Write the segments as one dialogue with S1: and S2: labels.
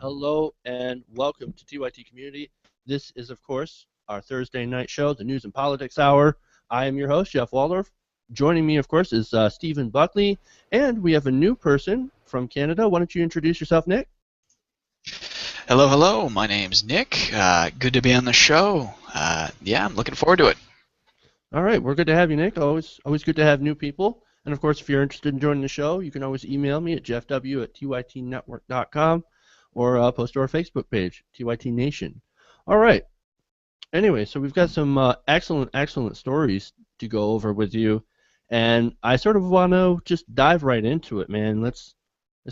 S1: Hello and welcome to TYT Community. This is, of course, our Thursday night show, the News and Politics Hour. I am your host, Jeff Waldorf. Joining me, of course, is Stephen Buckley, and we have a new person from Canada. Why don't you introduce yourself, Nick?
S2: Hello, hello. My name's Nick. Good to be on the show. Yeah, I'm looking forward to it.
S1: All right, we're good to have you, Nick. Always good to have new people. And, of course, if you're interested in joining the show, you can always email me at jeffw@tytnetwork.com. or post to our Facebook page, TYT Nation. All right. Anyway, so we've got some excellent stories to go over with you, and I sort of want to just dive right into it, man. Let's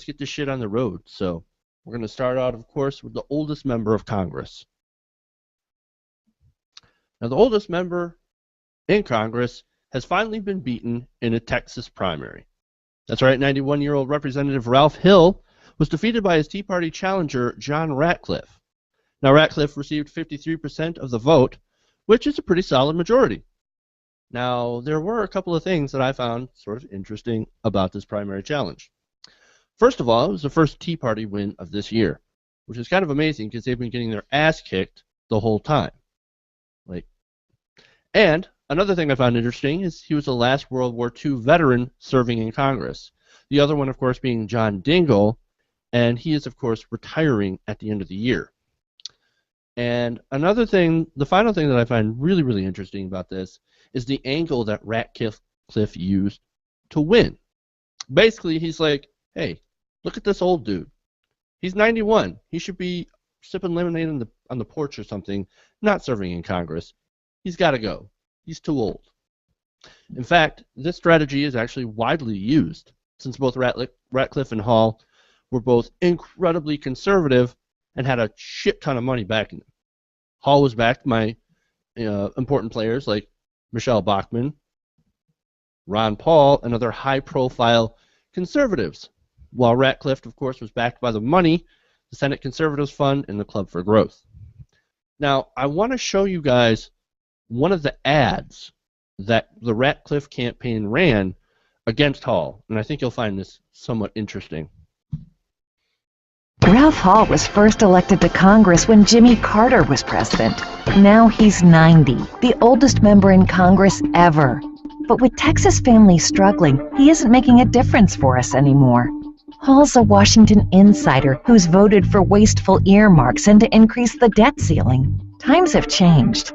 S1: get this shit on the road. So we're going to start out, of course, with the oldest member of Congress. Now, the oldest member in Congress has finally been beaten in a Texas primary. That's right, 91-year-old Representative Ralph Hill was defeated by his Tea Party challenger, John Ratcliffe. Now, Ratcliffe received 53% of the vote, which is a pretty solid majority. Now, there were a couple of things that I found sort of interesting about this primary challenge. First of all, it was the first Tea Party win of this year, which is kind of amazing because they've been getting their ass kicked the whole time. And another thing I found interesting is he was the last World War II veteran serving in Congress. The other one, of course, being John Dingell, and he is, of course, retiring at the end of the year. And another thing, the final thing that I find really interesting about this is the angle that Ratcliffe used to win. Basically, he's like, hey, look at this old dude. He's 91. He should be sipping lemonade on the porch or something, not serving in Congress. He's got to go. He's too old. In fact, this strategy is actually widely used, since both Ratcliffe and Hall were both incredibly conservative and had a shit ton of money backing them. Hall was backed by important players like Michelle Bachmann, Ron Paul, and other high-profile conservatives, while Ratcliffe, of course, was backed by the money, the Senate Conservatives Fund, and the Club for Growth. Now, I want to show you guys one of the ads that the Ratcliffe campaign ran against Hall, and I think you'll find this somewhat interesting.
S3: Ralph Hall was first elected to Congress when Jimmy Carter was president. Now he's 90, the oldest member in Congress ever. But with Texas families struggling, he isn't making a difference for us anymore. Hall's a Washington insider who's voted for wasteful earmarks and to increase the debt ceiling. Times have changed.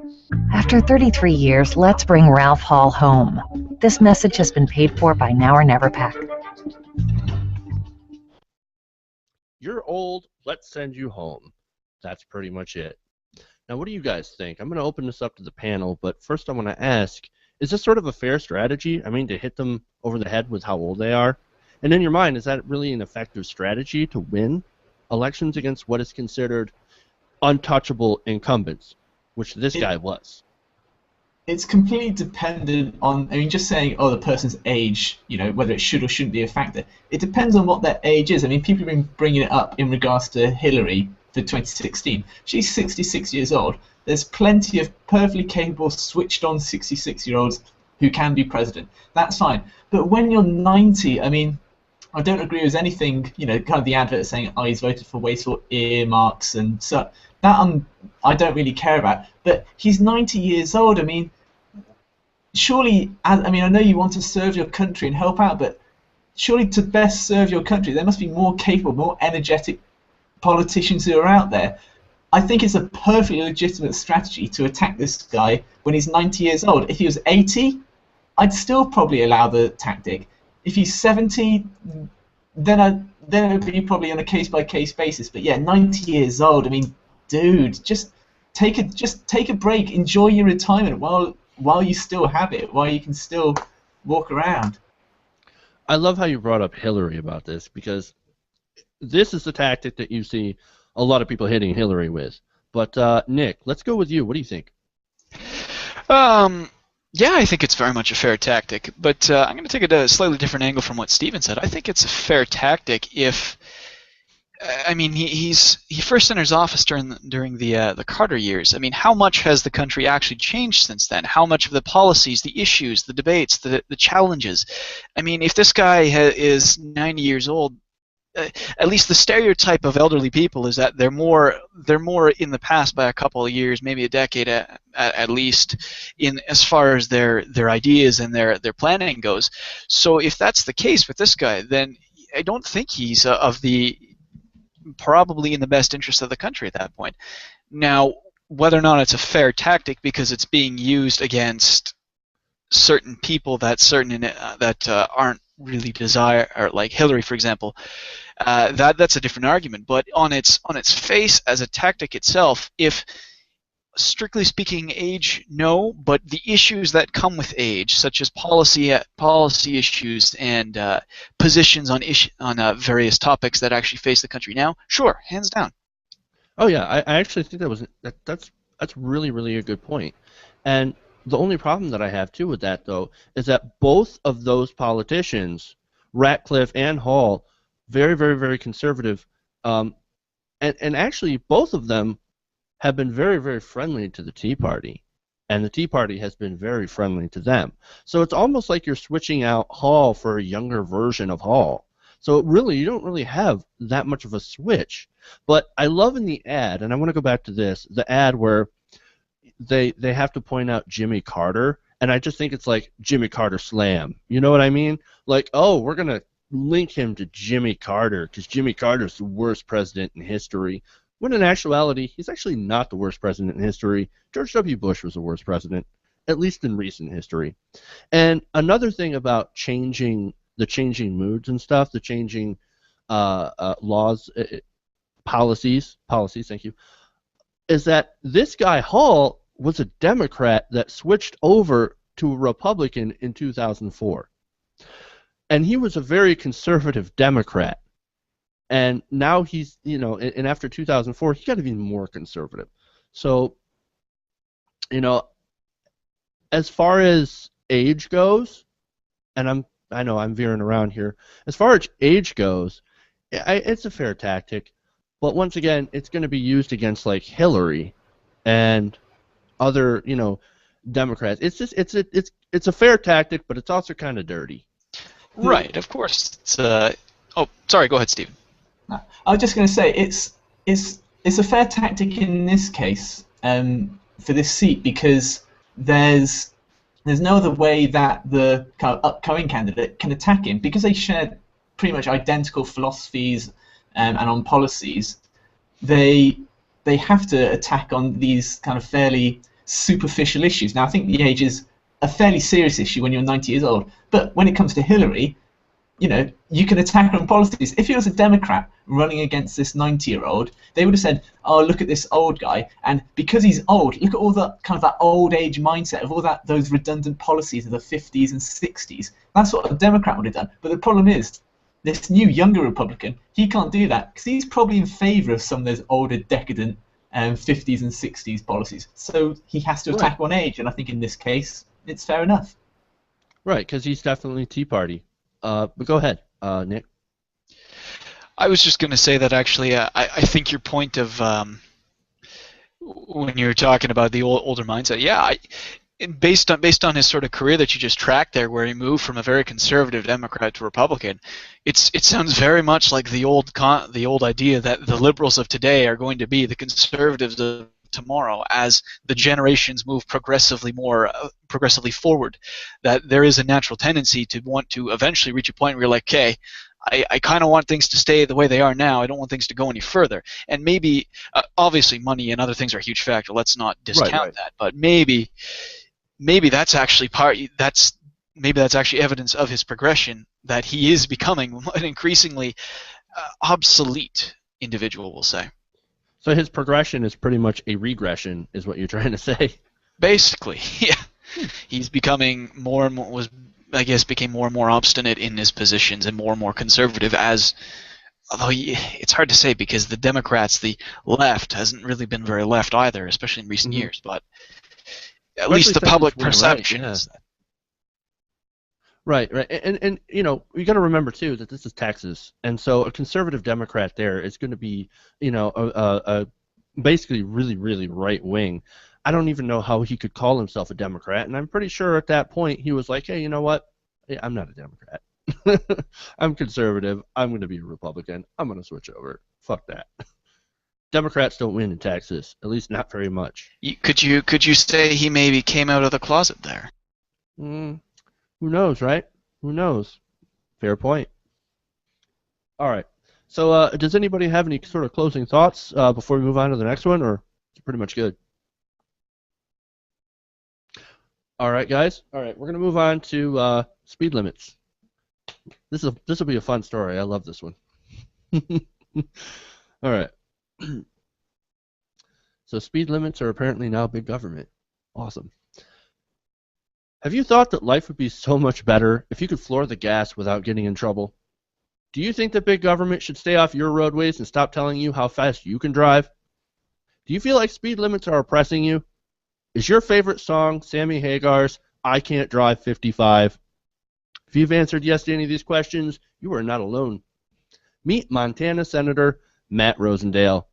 S3: After 33 years, let's bring Ralph Hall home. This message has been paid for by Now or Never PAC.
S1: You're old, let's send you home. That's pretty much it. Now, what do you guys think? I'm going to open this up to the panel, but first I want to ask, is this sort of a fair strategy? I mean, to hit them over the head with how old they are? And in your mind, is that really an effective strategy to win elections against what is considered untouchable incumbents, which this guy was?
S4: It's completely dependent on, I mean, just saying, oh, the person's age, whether it should or shouldn't be a factor. It depends on what their age is. I mean, people have been bringing it up in regards to Hillary for 2016. She's 66 years old. There's plenty of perfectly capable, switched-on 66-year-olds who can be president. That's fine. But when you're 90, I mean, I don't agree with anything, kind of the advert saying, oh, he's voted for wasteful earmarks and so. That I don't really care about. But he's 90 years old. I mean, surely, I know you want to serve your country and help out, but surely to best serve your country, there must be more capable, more energetic politicians who are out there. I think it's a perfectly legitimate strategy to attack this guy when he's 90 years old. If he was 80, I'd still probably allow the tactic. If he's 70, then it would be probably on a case-by-case basis. But yeah, 90 years old, I mean, dude, just take a break, enjoy your retirement while you still have it, while you can still walk around.
S1: I love how you brought up Hillary about this, because this is the tactic that you see a lot of people hitting Hillary with. But Nick, let's go with you. What do you think?
S2: Yeah, I think it's very much a fair tactic, but I'm going to take a slightly different angle from what Stephen said. I think it's a fair tactic if, I mean, he first enters office during the Carter years. I mean, how much has the country actually changed since then? How much of the policies, the issues, the debates, the challenges? I mean, if this guy is 90 years old, at least the stereotype of elderly people is that they're more in the past by a couple of years, maybe a decade at least, in as far as their ideas and their planning goes. So if that's the case with this guy, then I don't think he's probably in the best interest of the country at that point. Now, whether or not it's a fair tactic because it's being used against certain people that aren't really or like Hillary, for example, that's a different argument. But on its face as a tactic itself, if strictly speaking age, no, but the issues that come with age, such as policy issues and positions on various topics that actually face the country now, sure, hands down.
S1: Oh yeah, I actually think that's really, really a good point. And the only problem that I have too with that, though, is that both of those politicians, Ratcliffe and Hall, very, very, very conservative, and actually both of them have been very, very friendly to the Tea Party, and the Tea Party has been very friendly to them. So it's almost like you're switching out Hall for a younger version of Hall. So really, you don't really have that much of a switch. But I love in the ad, and I want to go back to this, the ad where they have to point out Jimmy Carter, and I just think it's like Jimmy Carter slam. You know what I mean? Like, oh, we're going to link him to Jimmy Carter because Jimmy Carter's the worst president in history. When in actuality, he's actually not the worst president in history. George W. Bush was the worst president, at least in recent history. And another thing about changing moods and stuff, the changing laws, policies, thank you, is that this guy Hall was a Democrat that switched over to a Republican in 2004. And he was a very conservative Democrat. And now he's, and after 2004, he got even more conservative. So, as far as age goes, and I know I'm veering around here. As far as age goes, it's a fair tactic. But once again, it's going to be used against like Hillary and other, Democrats. It's just it's a fair tactic, but it's also kind of dirty.
S2: Right, of course. Oh, sorry. Go ahead, Stephen.
S4: I was just going to say it's a fair tactic in this case for this seat because there's no other way that the kind of upcoming candidate can attack him because they share pretty much identical philosophies and on policies. They have to attack on these kind of fairly superficial issues. Now I think the age is a fairly serious issue when you're 90 years old, but when it comes to Hillary, you can attack on policies. If he was a Democrat running against this 90-year-old, they would have said, oh, look at this old guy, and because he's old, look at all the kind of that old age mindset of all those redundant policies of the 50s and 60s. That's what a Democrat would have done. But the problem is, this new younger Republican, he can't do that because he's probably in favor of some of those older, decadent 50s and 60s policies. So he has to attack on age, and I think in this case, it's fair enough.
S1: Right, because he's definitely Tea Party. But go ahead, Nick.
S2: I was just going to say that actually, I think your point of when you're talking about the older mindset, yeah, based on his sort of career that you just tracked there, where he moved from a very conservative Democrat to Republican, it sounds very much like the old idea that the liberals of today are going to be the conservatives of tomorrow as the generations move progressively forward, that there is a natural tendency to want to eventually reach a point where you're like, okay, I kind of want things to stay the way they are now. I don't want things to go any further. And maybe, obviously, money and other things are a huge factor. Let's not discount that. But maybe that's actually actually evidence of his progression, that he is becoming an increasingly obsolete individual, we'll say.
S1: So his progression is pretty much a regression, is what you're trying to say.
S2: Basically, yeah. He's becoming became more and more obstinate in his positions and more conservative although it's hard to say because the Democrats, the left, hasn't really been very left either, especially in recent years, but at least the public perception is that.
S1: Right. And you got to remember too that this is Texas, and so a conservative Democrat there is going to be, a basically really, really right wing. I don't even know how he could call himself a Democrat, and I'm pretty sure at that point he was like, hey, you know what? I'm not a Democrat. I'm conservative. I'm going to be a Republican. I'm going to switch over. Fuck that. Democrats don't win in Texas, at least not very much.
S2: Could you say he maybe came out of the closet there?
S1: Who knows, right? Who knows? Fair point. All right. So does anybody have any sort of closing thoughts before we move on to the next one, or is it pretty much good? All right, guys. All right, we're going to move on to speed limits. This will be a fun story. I love this one. All right. So speed limits are apparently now big government. Awesome. Have you thought that life would be so much better if you could floor the gas without getting in trouble? Do you think that big government should stay off your roadways and stop telling you how fast you can drive? Do you feel like speed limits are oppressing you? Is your favorite song Sammy Hagar's I Can't Drive 55? If you've answered yes to any of these questions, you are not alone. Meet Montana Senator Matt Rosendale.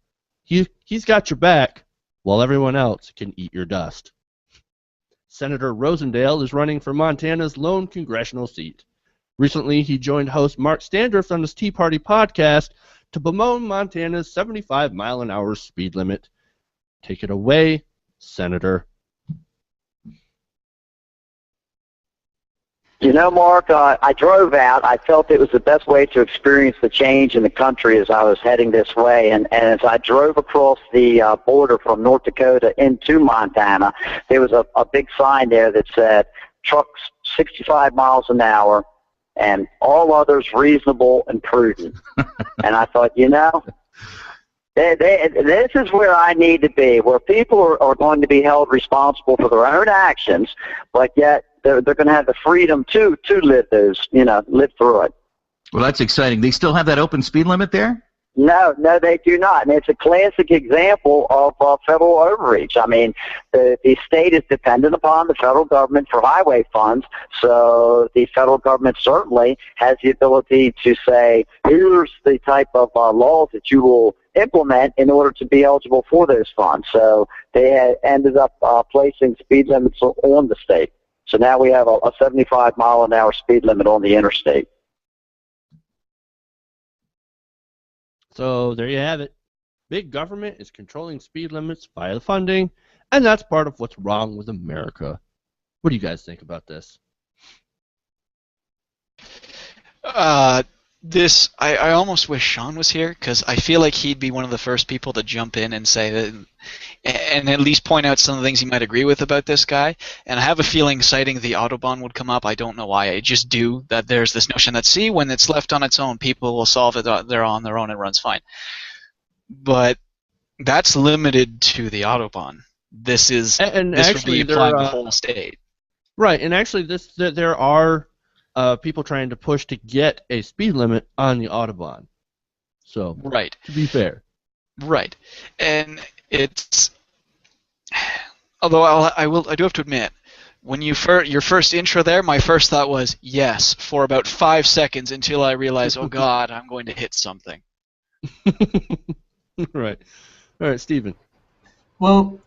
S1: He's got your back, while everyone else can eat your dust. Senator Rosendale is running for Montana's lone congressional seat. Recently, he joined host Mark Standrift on his Tea Party podcast to bemoan Montana's 75-mile-an-hour speed limit. Take it away, Senator.
S5: You know, Mark, I drove out. I felt it was the best way to experience the change in the country as I was heading this way. And as I drove across the border from North Dakota into Montana, there was a big sign there that said, trucks 65 miles an hour and all others reasonable and prudent. And I thought, you know, this is where I need to be, where people are going to be held responsible for their own actions, but yet they're going to have the freedom to live those, live through it.
S6: Well, that's exciting. They still have that open speed limit there?
S5: No, they do not. And it's a classic example of federal overreach. I mean, the state is dependent upon the federal government for highway funds, so the federal government certainly has the ability to say, here's the type of laws that you will implement in order to be eligible for those funds. So they had ended up placing speed limits on the state. So now we have a 75-mile-an-hour speed limit on the interstate.
S1: So there you have it. Big government is controlling speed limits via the funding, and that's part of what's wrong with America. What do you guys think about this?
S2: I almost wish Sean was here, because I feel like he'd be one of the first people to jump in and say that, and at least point out some of the things he might agree with about this guy. And I have a feeling citing the Autobahn would come up. I don't know why. I just do. That there's this notion that, see, when it's left on its own, people will solve it. They're on their own. It runs fine. But that's limited to the Autobahn. This is
S1: and
S2: this
S1: actually
S2: would be applying the whole state.
S1: Right, and actually there are people trying to push to get a speed limit on the Autobahn. So,
S2: right.
S1: To be fair.
S2: Right. And it's, although I do have to admit, when your first intro there, my first thought was yes for about 5 seconds until I realized, oh God, I'm going to hit something.
S1: Right. All right, Stephen.
S4: Well,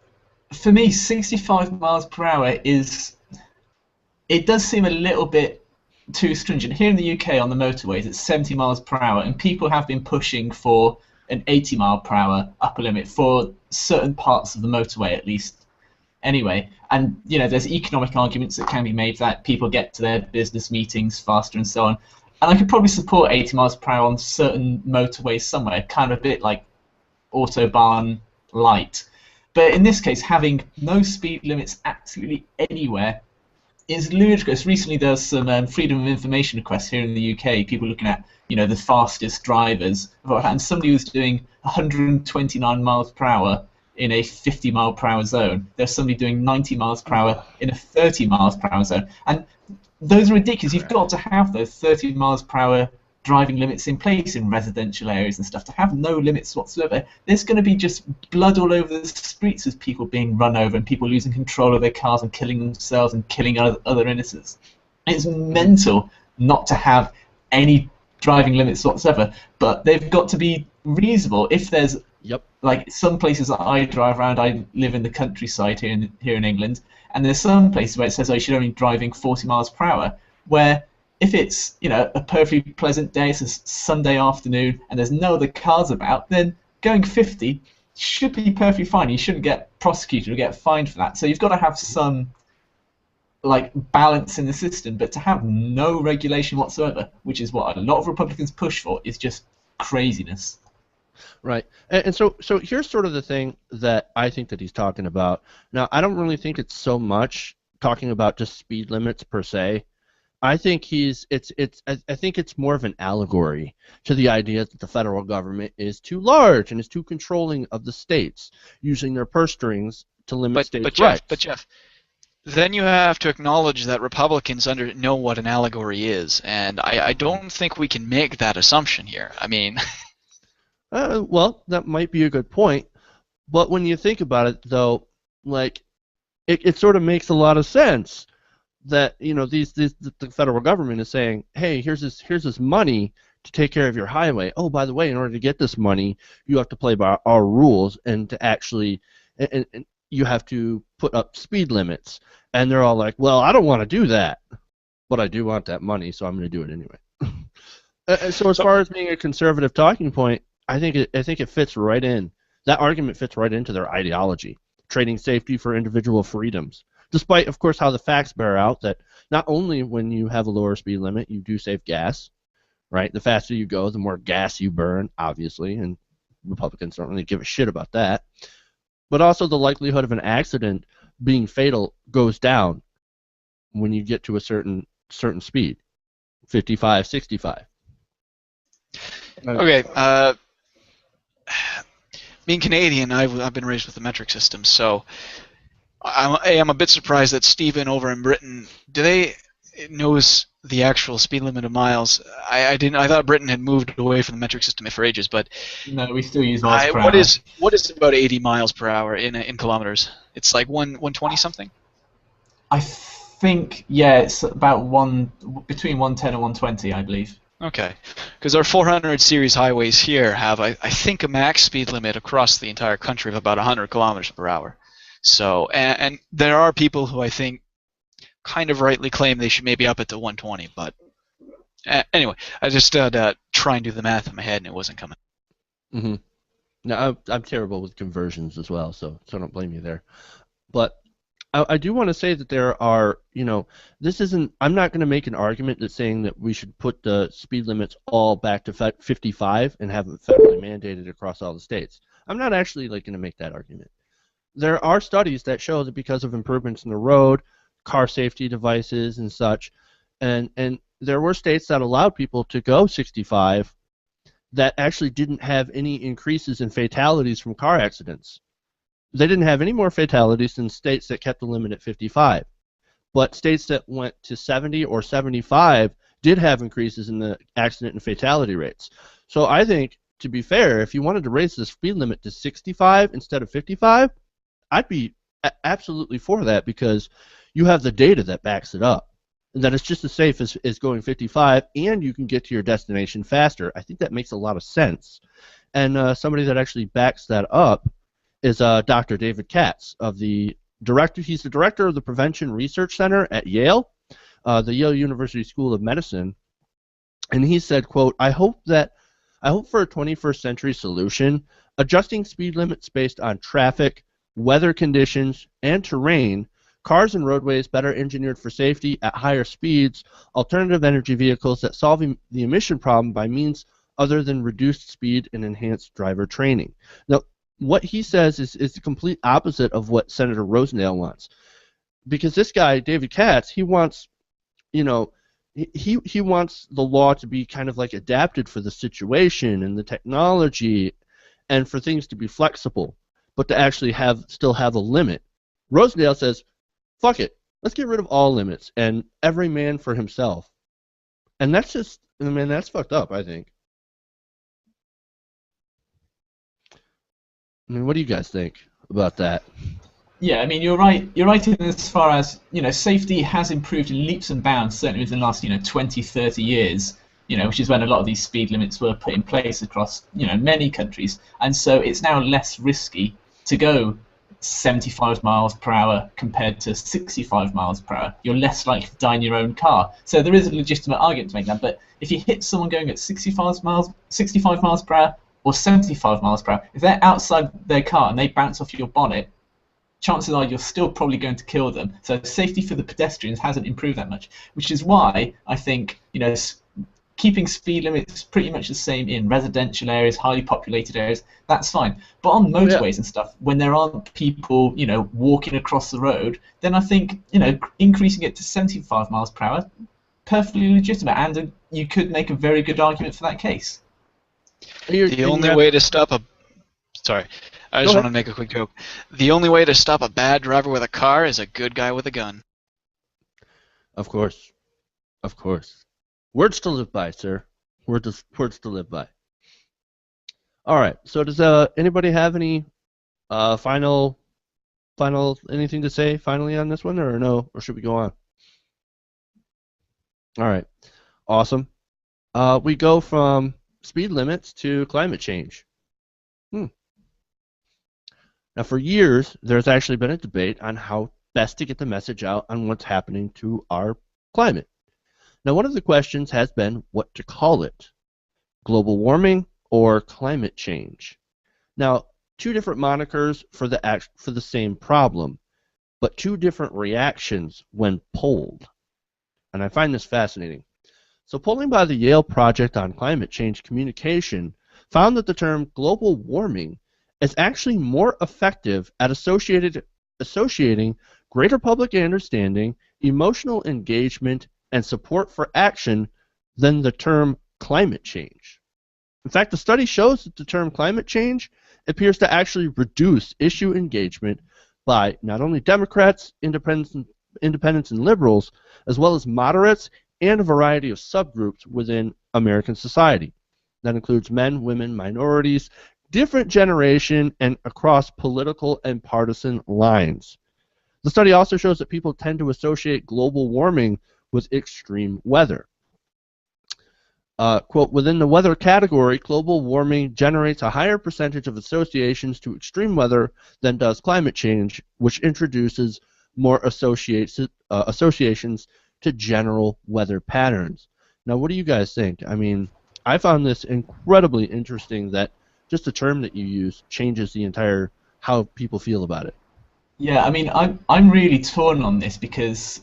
S4: for me, 65 miles per hour it does seem a little bit too stringent. Here in the UK on the motorways, it's 70 miles per hour, and people have been pushing for an 80 mile per hour upper limit for certain parts of the motorway at least. Anyway, and there's economic arguments that can be made that people get to their business meetings faster and so on. And I could probably support 80 miles per hour on certain motorways somewhere, kind of a bit like Autobahn light. But in this case, having no speed limits absolutely anywhere is ludicrous. Recently, there's some freedom of information requests here in the UK. People looking at, the fastest drivers, and somebody was doing 129 miles per hour in a 50 mile per hour zone. There's somebody doing 90 miles per hour in a 30 miles per hour zone, and those are ridiculous. You've got to have those 30 miles per hour driving limits in place in residential areas and stuff. To have no limits whatsoever, there's going to be just blood all over the streets as people being run over and people losing control of their cars and killing themselves and killing other innocents. It's mental not to have any driving limits whatsoever, but they've got to be reasonable. If there's like some places that I drive around, I live in the countryside here in England, and there's some places where it says, oh, you should only be driving 40 miles per hour, where if it's, you know, a perfectly pleasant day, it's a Sunday afternoon, and there's no other cars about, then going 50 should be perfectly fine. You shouldn't get prosecuted or get fined for that. So you've got to have some like balance in the system, but to have no regulation whatsoever, which is what a lot of Republicans push for, is just craziness.
S1: Right. And so here's sort of the thing that I think that he's talking about. Now, I don't really think it's so much talking about just speed limits per se. I think I think it's more of an allegory to the idea that the federal government is too large and is too controlling of the states, using their purse strings to limit states' rights.
S2: But Jeff, then you have to acknowledge that Republicans know what an allegory is, and I don't think we can make that assumption here. I mean,
S1: well, that might be a good point, but when you think about it, though, like it sort of makes a lot of sense that, you know, the federal government is saying, hey, here's this money to take care of your highway. Oh, by the way, in order to get this money, you have to play by our rules, and to actually and you have to put up speed limits. And they're all like, well, I don't want to do that, but I do want that money, so I'm going to do it anyway. So as far as being a conservative talking point, I think it fits right in. That argument fits right into their ideology, trading safety for individual freedoms. Despite, of course, how the facts bear out that not only when you have a lower speed limit, you do save gas, right? The faster you go, the more gas you burn, obviously, and Republicans don't really give a shit about that. But also the likelihood of an accident being fatal goes down when you get to a certain speed, 55, 65.
S2: Okay. Being Canadian, I've been raised with the metric system, so I'm a bit surprised that Stephen over in Britain, knows the actual speed limit of miles. I thought Britain had moved away from the metric system for ages, but
S4: no, we still use miles per hour.
S2: What is about 80 miles per hour in kilometers? It's like 120 something.
S4: I think, yeah, it's about between 110 and 120, I believe.
S2: Okay, because our 400 series highways here have, I think, a max speed limit across the entire country of about 100 kilometers per hour. So, and there are people who I think kind of rightly claim they should maybe up it to 120, but anyway, I just try and do the math in my head, and it wasn't coming.
S1: Mm-hmm. No, I'm terrible with conversions as well, so don't blame you there. But I do want to say that there are, you know, I'm not going to make an argument that's saying that we should put the speed limits all back to 55 and have it federally mandated across all the states. I'm not actually going to make that argument. There are studies that show that because of improvements in the road, car safety devices and such, and there were states that allowed people to go 65 that actually didn't have any increases in fatalities from car accidents. They didn't have any more fatalities than states that kept the limit at 55. But states that went to 70 or 75 did have increases in the accident and fatality rates. So I think, to be fair, if you wanted to raise the speed limit to 65 instead of 55, I'd be absolutely for that, because you have the data that backs it up. And that it's just as safe as going 55, and you can get to your destination faster. I think that makes a lot of sense. And somebody that actually backs that up is Dr. David Katz he's the director of the Prevention Research Center at Yale, the Yale University School of Medicine, and he said, quote, I hope for a 21st century solution, adjusting speed limits based on traffic, weather conditions, and terrain, cars and roadways better engineered for safety at higher speeds, alternative energy vehicles that solve the emission problem by means other than reduced speed and enhanced driver training. Now, what he says is the complete opposite of what Senator Rosendahl wants, because this guy David Katz, he wants, he wants the law to be kind of like adapted for the situation and the technology, and for things to be flexible, but to actually still have a limit. Rosendahl says, fuck it, let's get rid of all limits and every man for himself, and that's fucked up, I think. I mean, what do you guys think about that?
S4: Yeah, I mean, you're right. You're right in as far as, safety has improved in leaps and bounds, certainly within the last, 20, 30 years, which is when a lot of these speed limits were put in place across, many countries. And so it's now less risky to go 75 miles per hour compared to 65 miles per hour, you're less likely to die in your own car. So there is a legitimate argument to make that. But if you hit someone going at 65 miles per hour or 75 miles per hour, if they're outside their car and they bounce off your bonnet, chances are you're still probably going to kill them. So safety for the pedestrians hasn't improved that much, which is why I think, you know, keeping speed limits pretty much the same in residential areas, highly populated areas, that's fine. But on motorways and stuff, when there aren't people, you know, walking across the road, then I think, you know, increasing it to 75 miles per hour, perfectly legitimate, and you could make a very good argument for that case.
S2: The only way to stop a... Sorry, I just want to make a quick joke. The only way to stop a bad driver with a car is a good guy with a gun.
S1: Of course. Of course. Words to live by, sir. Words to live by. All right. So does anybody have any final anything to say finally on this one, or no? Or should we go on? All right. Awesome. We go from speed limits to climate change. Now, for years, there's actually been a debate on how best to get the message out on what's happening to our climate. Now, one of the questions has been what to call it, global warming or climate change. Now, two different monikers for the same problem, but two different reactions when polled. And I find this fascinating. So polling by the Yale Project on Climate Change Communication found that the term global warming is actually more effective at associating greater public understanding, emotional engagement, and support for action than the term climate change. In fact, the study shows that the term climate change appears to actually reduce issue engagement by not only Democrats, independents, and liberals, as well as moderates and a variety of subgroups within American society. That includes men, women, minorities, different generation, and across political and partisan lines. The study also shows that people tend to associate global warming with extreme weather. Quote, within the weather category, global warming generates a higher percentage of associations to extreme weather than does climate change, which introduces more associations to general weather patterns. Now, what do you guys think? I mean, I found this incredibly interesting that just the term that you use changes the entire how people feel about it.
S4: Yeah, I mean, I'm really torn on this because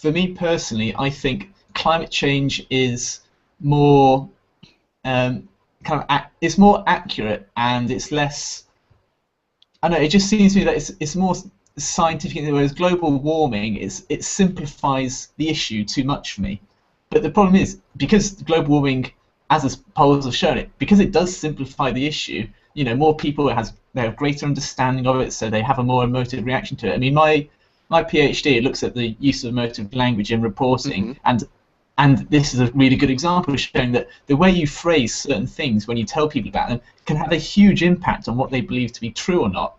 S4: for me personally, I think climate change is more it's more accurate and it's less. I don't know. It just seems to me that it's more scientific. Whereas global warming it simplifies the issue too much for me. But the problem is because global warming, as the polls have shown it, because it does simplify the issue. You know, more people they have greater understanding of it, so they have a more emotive reaction to it. I mean, my PhD looks at the use of emotive language in reporting, and this is a really good example of showing that the way you phrase certain things when you tell people about them can have a huge impact on what they believe to be true or not.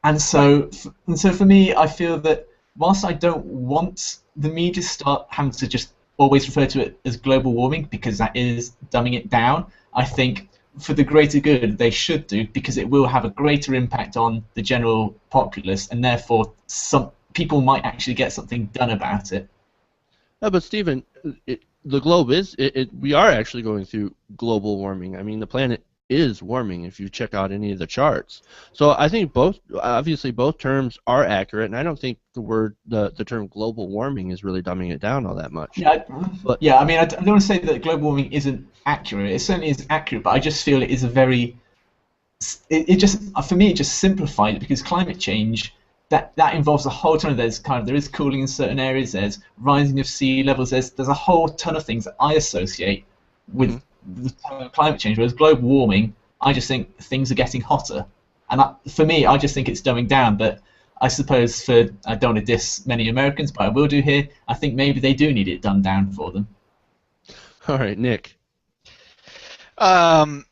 S4: And so for me, I feel that whilst I don't want the media to start having to just always refer to it as global warming because that is dumbing it down, I think for the greater good they should do, because it will have a greater impact on the general populace, and therefore some people might actually get something done about it.
S1: No, but Stephen, the globe we are actually going through global warming. I mean, the planet is warming if you check out any of the charts. So I think obviously both terms are accurate, and I don't think the term global warming is really dumbing it down all that much.
S4: Yeah, I mean, I don't want to say that global warming isn't accurate. It certainly is accurate, but I just feel it is a very for me it just simplified it, because climate change that involves a whole ton of there is cooling in certain areas, there's rising of sea levels, there's a whole ton of things that I associate with the term of climate change, whereas global warming, I just think things are getting hotter. And for me, I just think it's dumbing down. But I suppose I don't want to diss many Americans, but I will do here, I think maybe they do need it dumbed down for them.
S1: All right, Nick.
S2: I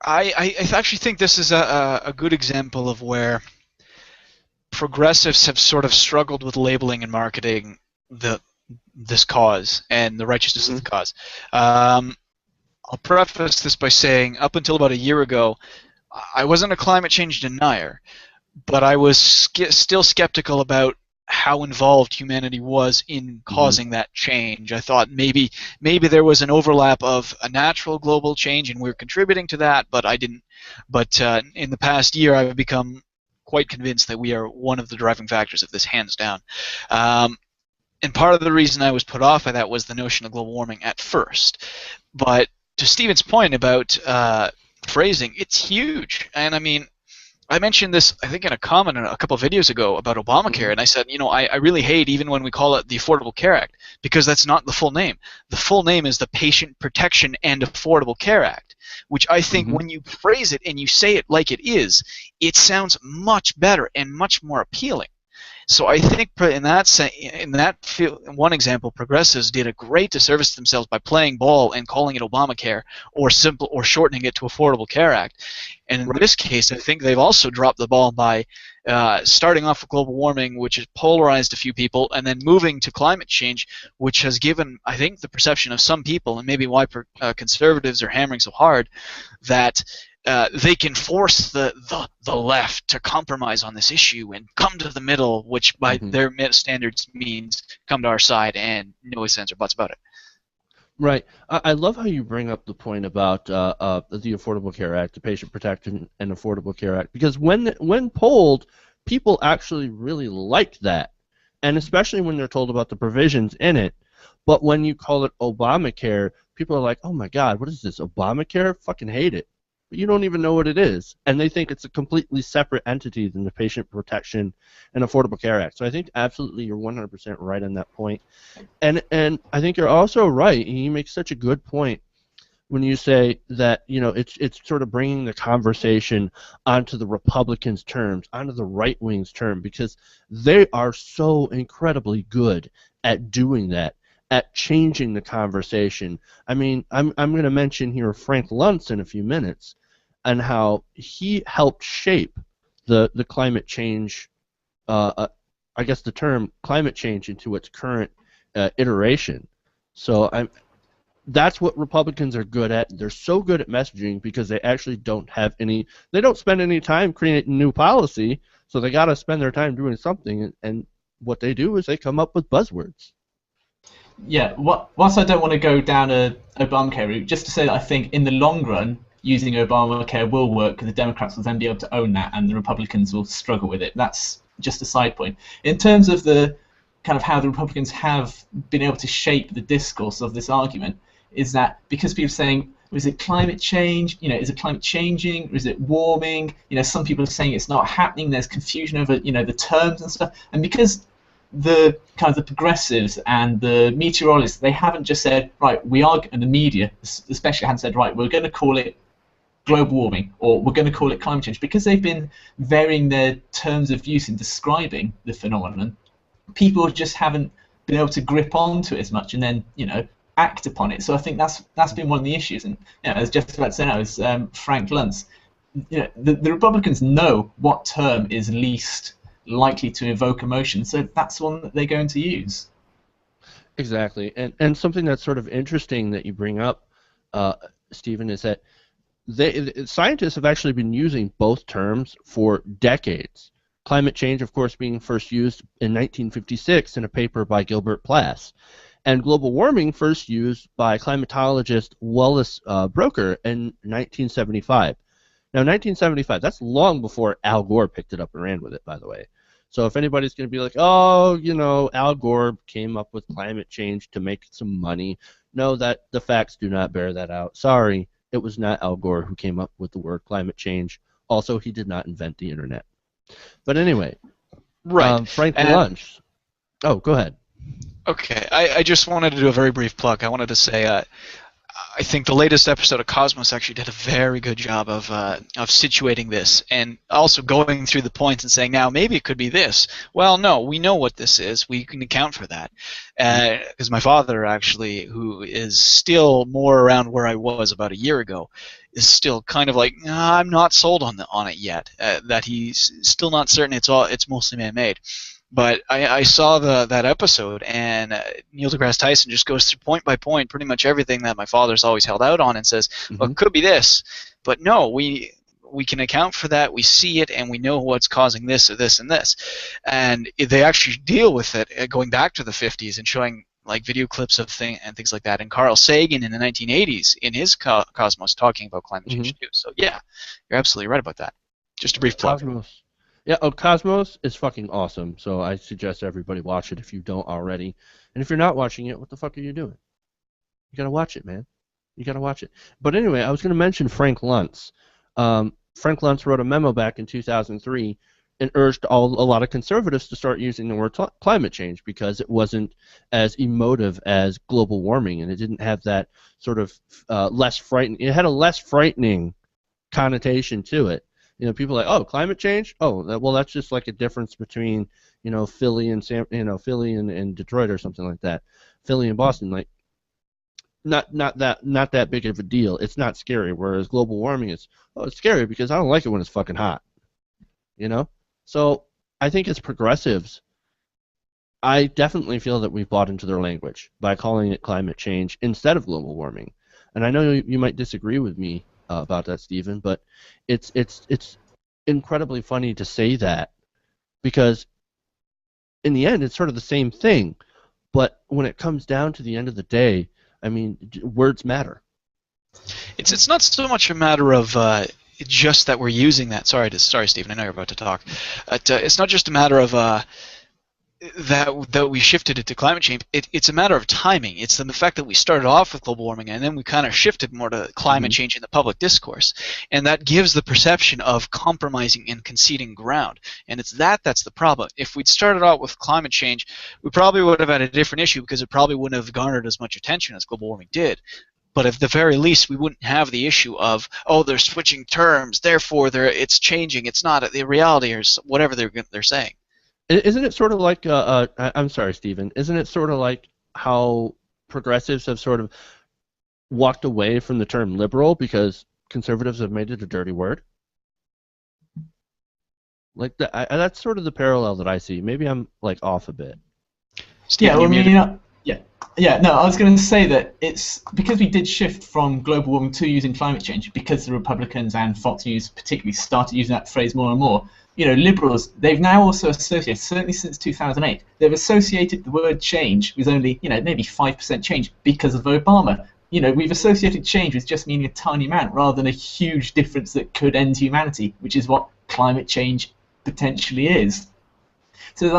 S2: actually think this is a good example of where progressives have sort of struggled with labeling and marketing this cause and the righteousness of the cause. I'll preface this by saying, up until about a year ago, I wasn't a climate change denier, but I was still skeptical about how involved humanity was in causing that change. I thought maybe there was an overlap of a natural global change and we're contributing to that, but I didn't. But in the past year, I've become quite convinced that we are one of the driving factors of this, hands down. And part of the reason I was put off by that was the notion of global warming at first. But to Stephen's point about phrasing, it's huge. And I mean, I mentioned this, I think, in a comment a couple of videos ago about Obamacare, and I said, you know, I really hate even when we call it the Affordable Care Act, because that's not the full name. The full name is the Patient Protection and Affordable Care Act, which I think when you phrase it and you say it like it is, it sounds much better and much more appealing. So I think in that one example, progressives did a great disservice to themselves by playing ball and calling it Obamacare or shortening it to Affordable Care Act. And in this case, I think they've also dropped the ball by starting off with global warming, which has polarized a few people, and then moving to climate change, which has given, I think, the perception of some people, and maybe why conservatives are hammering so hard, that they can force the left to compromise on this issue and come to the middle, which by their standards means come to our side and no ifs, ands, or buts about it.
S1: Right. I love how you bring up the point about the Affordable Care Act, the Patient Protection and Affordable Care Act, because when polled, people actually really liked that, and especially when they're told about the provisions in it. But when you call it Obamacare, people are like, oh my God, what is this, Obamacare? Fucking hate it. But you don't even know what it is, and they think it's a completely separate entity than the Patient Protection and Affordable Care Act. So I think absolutely you're 100% right on that point, and I think you're also right. And you make such a good point when you say that, you know, it's sort of bringing the conversation onto the Republicans' terms, onto the right wing's term, because they are so incredibly good at doing that, at changing the conversation. I mean, I'm going to mention here Frank Luntz in a few minutes, and how he helped shape the climate change, I guess the term climate change, into its current iteration. So that's what Republicans are good at. They're so good at messaging because they actually don't spend any time creating new policy, so they got to spend their time doing something, and what they do is they come up with buzzwords.
S4: Yeah, whilst I don't want to go down a Obamacare route, just to say that I think in the long run, using Obamacare will work, because the Democrats will then be able to own that and the Republicans will struggle with it. That's just a side point. In terms of the kind of how the Republicans have been able to shape the discourse of this argument, is that because people are saying, is it climate change? You know, is it climate changing? Or is it warming? You know, some people are saying it's not happening. There's confusion over, you know, the terms and stuff. And because the kind of the progressives and the meteorologists, they haven't just said, right, we are, and the media especially haven't said, right, we're going to call it global warming, or we're going to call it climate change, because they've been varying their terms of use in describing the phenomenon. People just haven't been able to grip onto it as much and then, you know, act upon it. So I think that's been one of the issues. And, you know, as just about to say now, is Frank Luntz, you know, the Republicans know what term is least likely to evoke emotion, so that's one that they're going to use.
S1: Exactly, and something that's sort of interesting that you bring up, Stephen, is that scientists have actually been using both terms for decades. Climate change, of course, being first used in 1956 in a paper by Gilbert Plass, and global warming first used by climatologist Wallace Broecker in 1975. Now, 1975, that's long before Al Gore picked it up and ran with it, by the way. So if anybody's going to be like, oh, you know, Al Gore came up with climate change to make some money, no, that the facts do not bear that out. Sorry, it was not Al Gore who came up with the word climate change. Also, he did not invent the internet. But anyway,
S2: right.
S1: Frank Luntz. Oh, go ahead.
S2: Okay, I just wanted to do a very brief plug. I wanted to say I think the latest episode of Cosmos actually did a very good job of situating this, and also going through the points and saying, now maybe it could be this. Well, no, we know what this is. We can account for that. Because my father, actually, who is still more around where I was about a year ago, is still kind of like, I'm not sold on it yet. That he's still not certain it's mostly man-made. But I saw that episode, and Neil deGrasse Tyson just goes through point by point pretty much everything that my father's always held out on and says, well, it could be this. But no, we can account for that. We see it, and we know what's causing this or this and this. And they actually deal with it going back to the 50s and showing like video clips of things like that. And Carl Sagan in the 1980s in his Cosmos talking about climate change too. So yeah, you're absolutely right about that. Just a brief plug.
S1: Cosmos. Yeah, Cosmos is fucking awesome. So I suggest everybody watch it if you don't already. And if you're not watching it, what the fuck are you doing? You gotta watch it, man. You gotta watch it. But anyway, I was gonna mention Frank Luntz. Frank Luntz wrote a memo back in 2003 and urged a lot of conservatives to start using the word climate change because it wasn't as emotive as global warming, and it didn't have that sort of less frightening. It had a less frightening connotation to it. You know, people are like, oh, climate change? Oh, well, that's just like a difference between, you know, Philly and Philly and Detroit or something like that. Philly and Boston, like, not that big of a deal. It's not scary. Whereas global warming is, oh, it's scary because I don't like it when it's fucking hot. You know? So I think as progressives, I definitely feel that we've bought into their language by calling it climate change instead of global warming. And I know you might disagree with me about that, Stephen, but it's incredibly funny to say that because in the end it's sort of the same thing. But when it comes down to the end of the day, I mean, words matter.
S2: It's not so much a matter of just that we're using that. Sorry, Stephen. I know you're about to talk. It's not just a matter of that we shifted it to climate change. It's a matter of timing. It's the fact that we started off with global warming and then we kind of shifted more to climate change in the public discourse, and that gives the perception of compromising and conceding ground. And it's that's the problem. If we'd started out with climate change, we probably would have had a different issue because it probably wouldn't have garnered as much attention as global warming did. But at the very least, we wouldn't have the issue of, oh, they're switching terms, therefore it's changing. It's not the reality or whatever they're saying.
S1: Isn't it sort of like, I'm sorry, Stephen, isn't it sort of like how progressives have sort of walked away from the term liberal because conservatives have made it a dirty word? Like that's sort of the parallel that I see. Maybe I'm like off a bit.
S2: Stephen,
S4: no, I was going to say that it's because we did shift from global warming to using climate change because the Republicans and Fox News particularly started using that phrase more and more. You know, liberals, they've now also associated, certainly since 2008, they've associated the word change with only, you know, maybe 5% change because of Obama. You know, we've associated change with just meaning a tiny amount rather than a huge difference that could end humanity, which is what climate change potentially is. So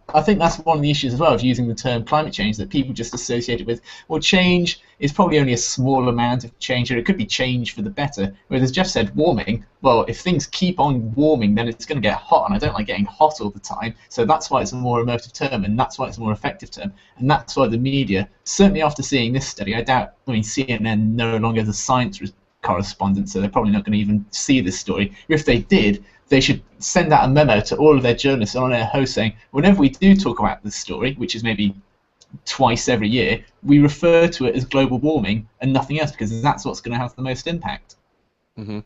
S4: I think that's one of the issues as well of using the term climate change, that people just associate it with, well, change is probably only a small amount of change, or it could be change for the better. Whereas as Jeff said, warming, well, if things keep on warming, then it's going to get hot, and I don't like getting hot all the time. So that's why it's a more emotive term, and that's why it's a more effective term. And that's why the media, certainly after seeing this study, CNN no longer has a science correspondent, so they're probably not going to even see this story. If they did, they should send out a memo to all of their journalists and on their hosts saying, whenever we do talk about this story, which is maybe twice every year, we refer to it as global warming and nothing else, because that's what's going to have the most impact.
S1: And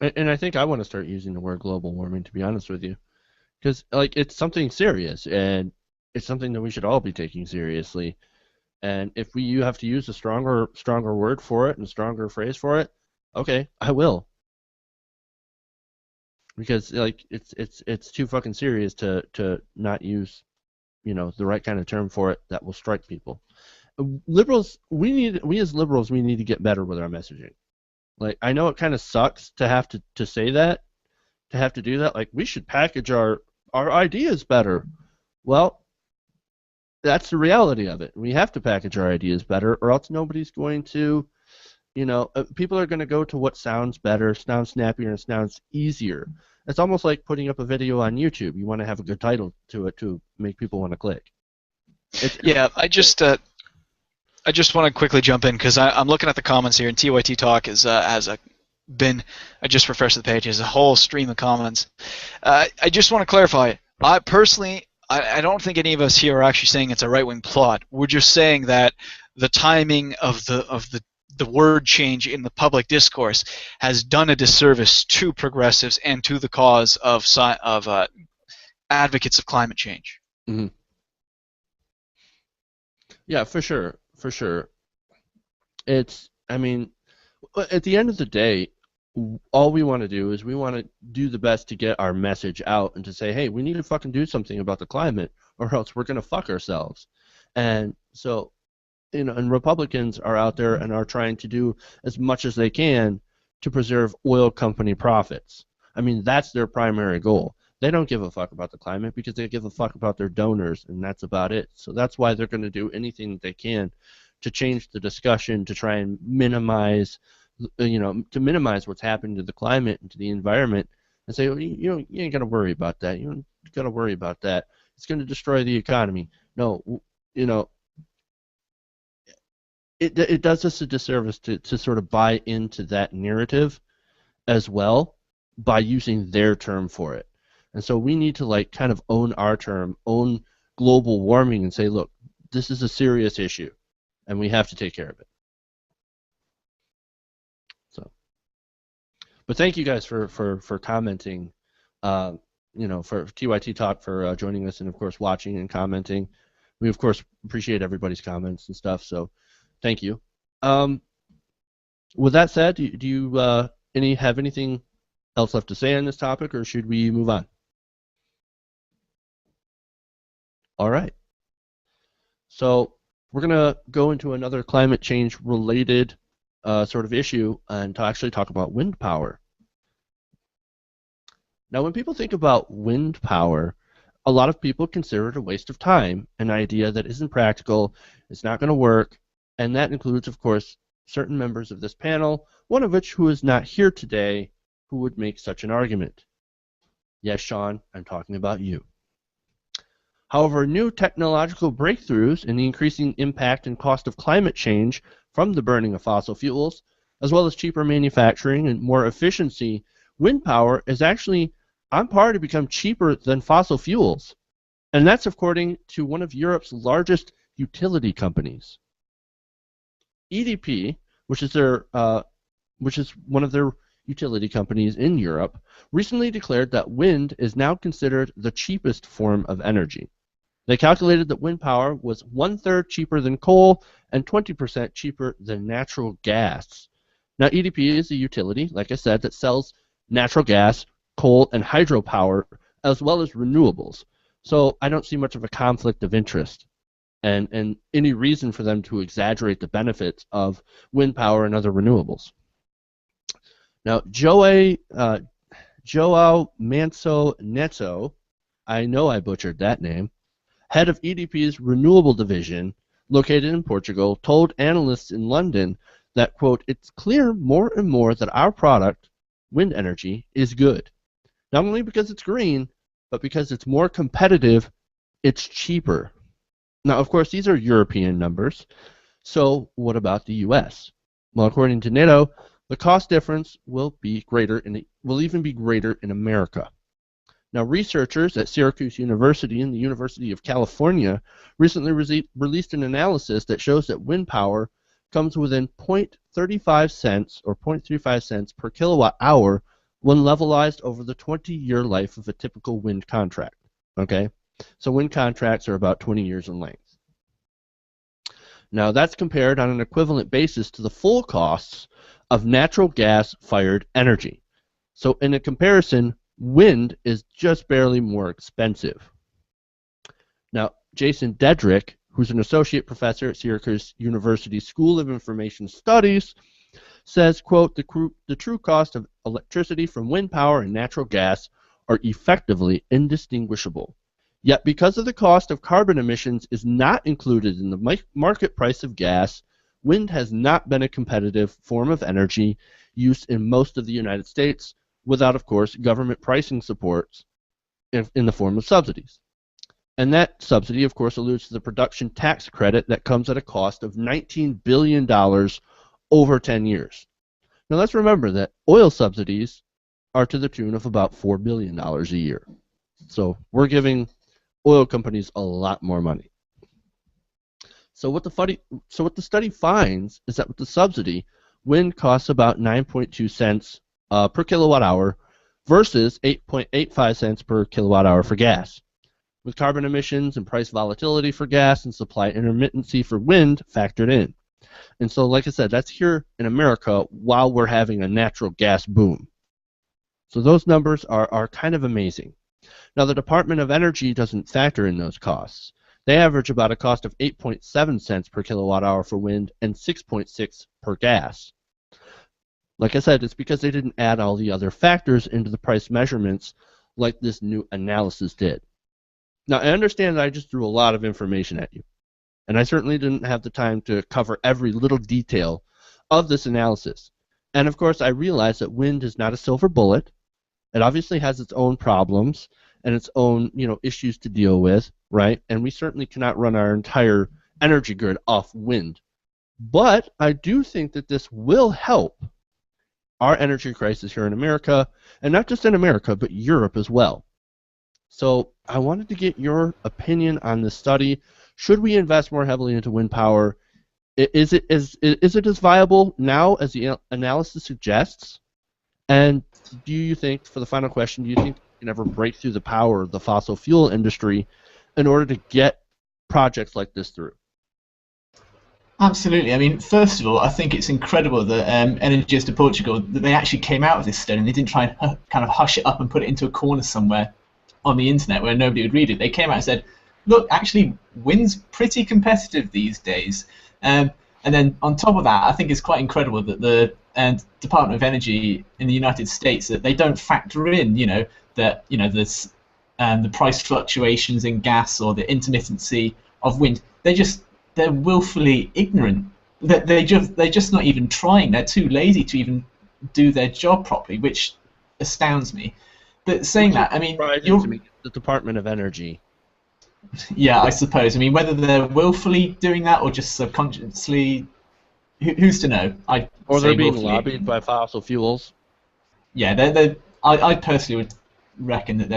S1: I think I want to start using the word global warming, to be honest with you, because like it's something serious, and it's something that we should all be taking seriously. And if you have to use a stronger word for it and a stronger phrase for it, okay, I will. Because like it's too fucking serious to not use, you know, the right kind of term for it that will strike people. Liberals, we as liberals need to get better with our messaging. Like, I know it kind of sucks to have to say that, to have to do that. Like, we should package our ideas better. Well, that's the reality of it. We have to package our ideas better, or else nobody's going to, you know, people are going to go to what sounds better, sounds snappier, and sounds easier. It's almost like putting up a video on YouTube. You want to have a good title to it to make people want to click.
S2: I just want to quickly jump in because I'm looking at the comments here, and TYT Talk has been. I just refreshed the page. There's a whole stream of comments. I just want to clarify. I personally, I don't think any of us here are actually saying it's a right-wing plot. We're just saying that the timing of the word change in the public discourse has done a disservice to progressives and to the cause of advocates of climate change.
S1: Mm-hmm. Yeah, for sure. It's, I mean, at the end of the day, all we want to do is we want to do the best to get our message out and to say, hey, we need to fucking do something about the climate or else we're going to fuck ourselves. And so, and Republicans are out there and are trying to do as much as they can to preserve oil company profits. I mean, that's their primary goal. They don't give a fuck about the climate because they give a fuck about their donors, and that's about it. So that's why they're going to do anything that they can to change the discussion, to try and minimize, to minimize what's happening to the climate and to the environment, and say, well, you ain't got to worry about that. You don't got to worry about that. It's going to destroy the economy. No, it does us a disservice to sort of buy into that narrative as well by using their term for it. And so we need to kind of own our term, own global warming, and say, look, this is a serious issue, and we have to take care of it. So, but thank you guys for commenting, for TYT Talk for joining us and of course watching and commenting. We of course appreciate everybody's comments and stuff. So, thank you. With that said, do you have anything else left to say on this topic, or should we move on? All right. So we're going to go into another climate change related sort of issue and to actually talk about wind power. Now, when people think about wind power, a lot of people consider it a waste of time, an idea that isn't practical, it's not going to work, and that includes, of course, certain members of this panel, one of which who is not here today, who would make such an argument. Yes, Sean, I'm talking about you. However, new technological breakthroughs and the increasing impact and cost of climate change from the burning of fossil fuels, as well as cheaper manufacturing and more efficiency, wind power is actually on par to become cheaper than fossil fuels. And that's according to one of Europe's largest utility companies. EDP, which is one of their utility companies in Europe, recently declared that wind is now considered the cheapest form of energy. They calculated that wind power was 1/3 cheaper than coal and 20% cheaper than natural gas. Now, EDP is a utility, like I said, that sells natural gas, coal, and hydropower, as well as renewables. So I don't see much of a conflict of interest and any reason for them to exaggerate the benefits of wind power and other renewables. Now, João Manso Neto, I know I butchered that name, head of EDP's renewable division, located in Portugal, told analysts in London that, quote, it's clear more and more that our product, wind energy, is good. Not only because it's green, but because it's more competitive, it's cheaper. Now, of course, these are European numbers. So what about the U.S.? Well, according to Neto, the cost difference will even be greater in America. Now, researchers at Syracuse University and the University of California recently released an analysis that shows that wind power comes within 0.35 cents or 0.35 cents per kilowatt hour when levelized over the 20-year life of a typical wind contract. Okay? So wind contracts are about 20 years in length. Now, that's compared on an equivalent basis to the full costs of natural gas-fired energy. So in a comparison, wind is just barely more expensive. Now, Jason Dedrick, who's an associate professor at Syracuse University School of Information Studies, says, quote, the true cost of electricity from wind power and natural gas are effectively indistinguishable. Yet because of the cost of carbon emissions is not included in the market price of gas, wind has not been a competitive form of energy used in most of the United States without, of course, government pricing supports in the form of subsidies. And that subsidy, of course, alludes to the production tax credit that comes at a cost of $19 billion over 10 years. Now let's remember that oil subsidies are to the tune of about $4 billion a year. So we're giving oil companies a lot more money. So what the study finds is that with the subsidy, wind costs about 9.2 cents per kilowatt hour versus 8.85 cents per kilowatt hour for gas. With carbon emissions and price volatility for gas and supply intermittency for wind factored in. And so, like I said, that's here in America while we're having a natural gas boom. So those numbers are kind of amazing. Now, the Department of Energy doesn't factor in those costs. They average about a cost of 8.7 cents per kilowatt hour for wind and 6.6 per gas. Like I said, it's because they didn't add all the other factors into the price measurements like this new analysis did. Now, I understand that I just threw a lot of information at you, and I certainly didn't have the time to cover every little detail of this analysis. And of course, I realize that wind is not a silver bullet. It obviously has its own problems and its own, issues to deal with, right? And we certainly cannot run our entire energy grid off wind. But I do think that this will help our energy crisis here in America, and not just in America, but Europe as well. So I wanted to get your opinion on this study. Should we invest more heavily into wind power? Is it as viable now as the analysis suggests? And do you think, for the final question, do you think we can ever break through the power of the fossil fuel industry in order to get projects like this through?
S4: Absolutely. I mean, first of all, I think it's incredible that Energias de Portugal, that they actually came out of this study and they didn't try and kind of hush it up and put it into a corner somewhere on the internet where nobody would read it. They came out and said, look, actually, wind's pretty competitive these days. And then on top of that, I think it's quite incredible that the Department of Energy in the United States, that they don't factor in, this the price fluctuations in gas or the intermittency of wind. They're willfully ignorant. They're just not even trying. They're too lazy to even do their job properly, which astounds me. But saying that, I mean,
S1: the Department of Energy.
S4: Yeah, I suppose. I mean, whether they're willfully doing that or just subconsciously, who's to know?
S1: Or they're being lobbied by fossil fuels.
S4: Yeah, I personally would reckon that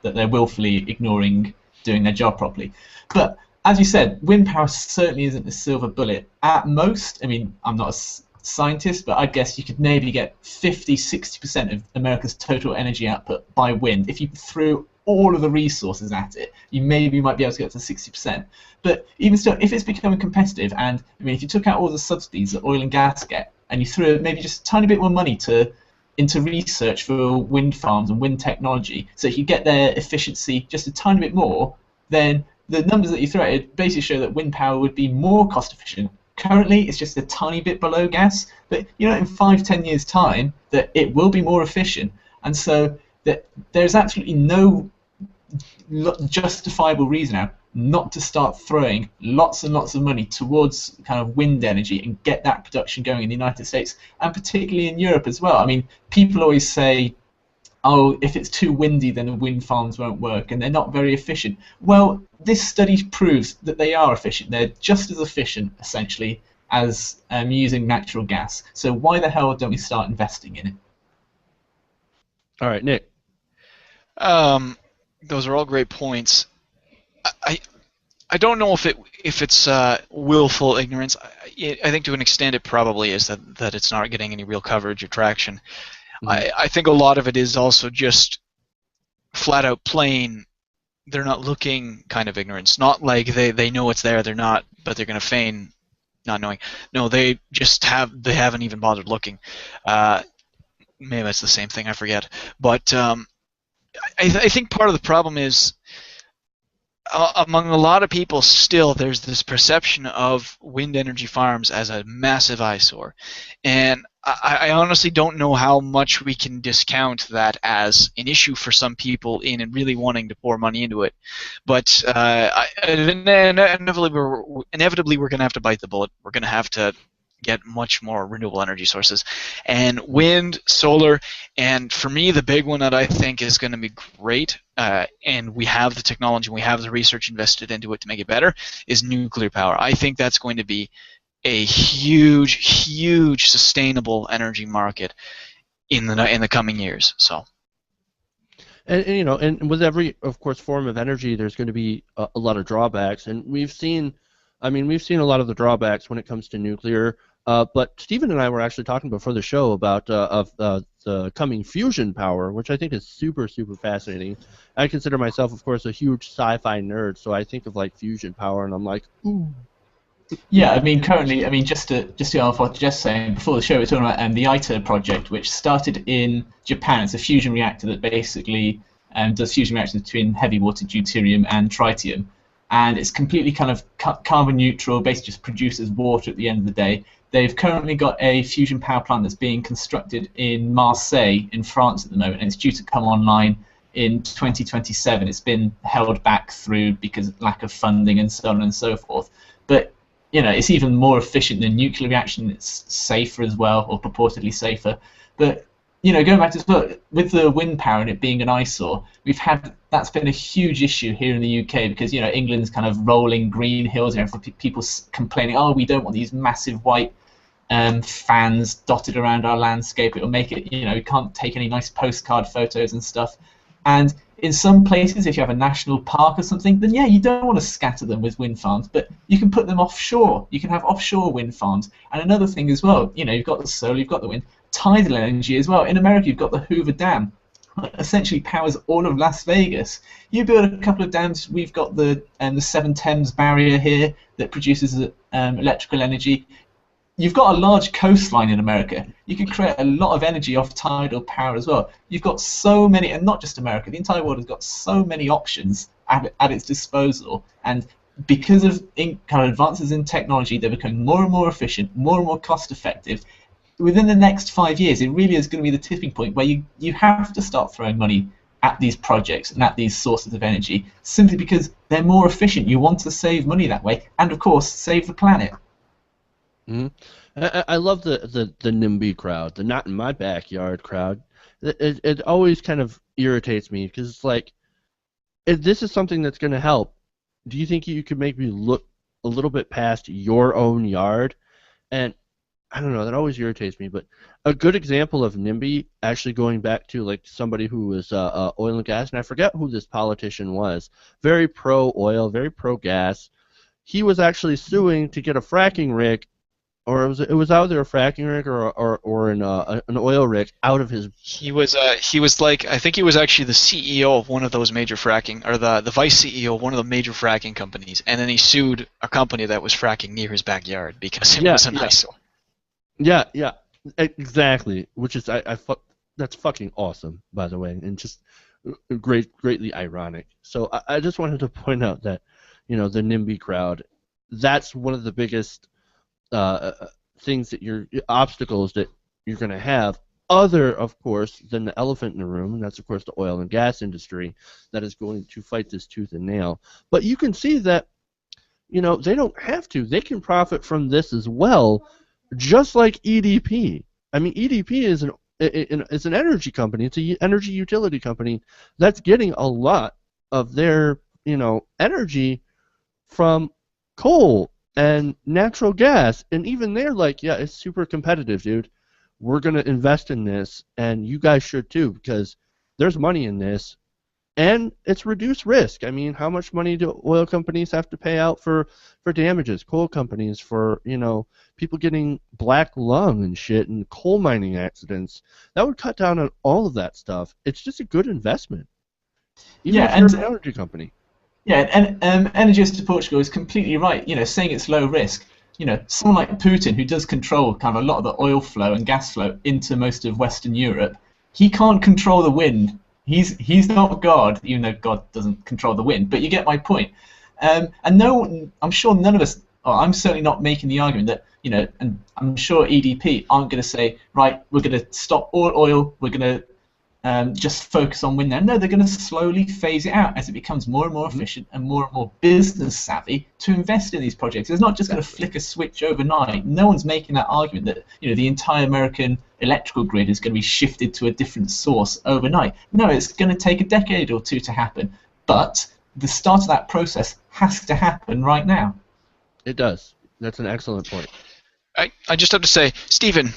S4: they're willfully ignoring doing their job properly. But as you said, wind power certainly isn't a silver bullet. At most, I mean, I'm not a scientist, but I guess you could maybe get 50-60% of America's total energy output by wind. If you threw all of the resources at it, you maybe might be able to get to 60%. But even still, if it's becoming competitive, and I mean, if you took out all the subsidies that oil and gas get, and you threw maybe just a tiny bit more money into research for wind farms and wind technology, so if you get their efficiency just a tiny bit more, then the numbers that you throw at it basically show that wind power would be more cost efficient. Currently, it's just a tiny bit below gas, but in 5-10 years' time, that it will be more efficient, and so that there's absolutely no justifiable reason now not to start throwing lots and lots of money towards kind of wind energy and get that production going in the United States, and particularly in Europe as well. I mean, people always say, oh, if it's too windy, then the wind farms won't work, and they're not very efficient. Well, this study proves that they are efficient. They're just as efficient, essentially, as using natural gas. So why the hell don't we start investing in it?
S1: All right, Nick.
S2: Those are all great points. I don't know if it's willful ignorance. I think to an extent it probably is that it's not getting any real coverage or traction. Mm-hmm. I think a lot of it is also just flat out plain, they're not looking kind of ignorance. Not like they know it's there, they're not, but they're going to feign not knowing. No, they haven't even bothered looking. Maybe that's the same thing, I forget. But I think part of the problem is among a lot of people still there's this perception of wind energy farms as a massive eyesore. And I honestly don't know how much we can discount that as an issue for some people in really wanting to pour money into it. But inevitably we're going to have to bite the bullet. We're going to have to get much more renewable energy sources. And wind, solar, and for me the big one that I think is going to be great, and we have the technology, we have the research invested into it to make it better, is nuclear power. I think that's going to be a huge, huge sustainable energy market in the coming years. So.
S1: And with every, of course, form of energy, there's going to be a lot of drawbacks, and we've seen a lot of the drawbacks when it comes to nuclear. But Stephen and I were actually talking before the show about the coming fusion power, which I think is super, super fascinating. I consider myself, of course, a huge sci-fi nerd, so I think of like fusion power, and I'm like, ooh.
S4: Yeah, I mean, currently, I mean, just to answer what just saying before the show, we were talking about the ITER project, which started in Japan. It's a fusion reactor that basically does fusion reactions between heavy water deuterium and tritium, and it's completely kind of carbon neutral. Basically, just produces water at the end of the day. They've currently got a fusion power plant that's being constructed in Marseille, in France, at the moment, and it's due to come online in 2027. It's been held back through because of lack of funding and so on and so forth. But it's even more efficient than nuclear reaction. It's safer as well, or purportedly safer. But going back to this, with the wind power and it being an eyesore, that's been a huge issue here in the UK because England's kind of rolling green hills and everything. People complaining, oh, we don't want these massive white fans dotted around our landscape. It'll make it, we can't take any nice postcard photos and stuff. And in some places, if you have a national park or something, then yeah, you don't want to scatter them with wind farms, but you can put them offshore. You can have offshore wind farms. And another thing as well, you've got the solar, you've got the wind, tidal energy as well. In America, you've got the Hoover Dam, essentially powers all of Las Vegas. You build a couple of dams. We've got the Seven Thames barrier here that produces electrical energy. You've got a large coastline in America. You can create a lot of energy off tidal power as well. You've got so many, and not just America, the entire world has got so many options at its disposal. And because of kind of advances in technology, they're becoming more and more efficient, more and more cost effective. Within the next 5 years, it really is going to be the tipping point where you have to start throwing money at these projects and at these sources of energy, simply because they're more efficient. You want to save money that way, and of course, save the planet.
S1: Mm-hmm. I love the NIMBY crowd, the not in my backyard crowd. It always kind of irritates me because it's like, if this is something that's going to help, do you think you could make me look a little bit past your own yard? And I don't know, that always irritates me. But a good example of NIMBY actually going back to like somebody who was oil and gas, and I forget who this politician was, very pro oil, very pro gas. He was actually suing to get a fracking rig. Or it was either a fracking rig or an oil rig out of his.
S2: He was like, I think he was actually the CEO of one of those major fracking, or the vice CEO of one of the major fracking companies, and then he sued a company that was fracking near his backyard because it was an eyesore.
S1: Yeah, exactly. Which is that's fucking awesome, by the way, and just greatly ironic. So I just wanted to point out that the NIMBY crowd, that's one of the biggest things that obstacles that you're going to have, other, of course, than the elephant in the room, and that's, of course, the oil and gas industry that is going to fight this tooth and nail. But you can see that, they don't have to. They can profit from this as well, just like EDP. I mean, EDP is an energy company. It's an energy utility company that's getting a lot of their, energy from coal and natural gas, and even they're like, yeah, it's super competitive, dude. We're going to invest in this, and you guys should too, because there's money in this, and it's reduced risk. I mean, how much money do oil companies have to pay out for damages? Coal companies for, people getting black lung and shit and coal mining accidents. That would cut down on all of that stuff. It's just a good investment, even if you're an energy company.
S4: Yeah, and Energies to Portugal is completely right. Saying it's low risk. Someone like Putin, who does control kind of a lot of the oil flow and gas flow into most of Western Europe, he can't control the wind. He's not God, even though God doesn't control the wind. But you get my point. And I'm sure none of us, or I'm certainly not making the argument that and I'm sure EDP aren't going to say, right, we're going to stop all oil, we're going to just focus on wind now. No, they're going to slowly phase it out as it becomes more and more efficient and more business savvy to invest in these projects. It's not just going to flick a switch overnight. No one's making that argument that the entire American electrical grid is going to be shifted to a different source overnight. No, it's going to take a decade or two to happen. But the start of that process has to happen right now.
S1: It does. That's an excellent point.
S2: I just have to say, Stephen,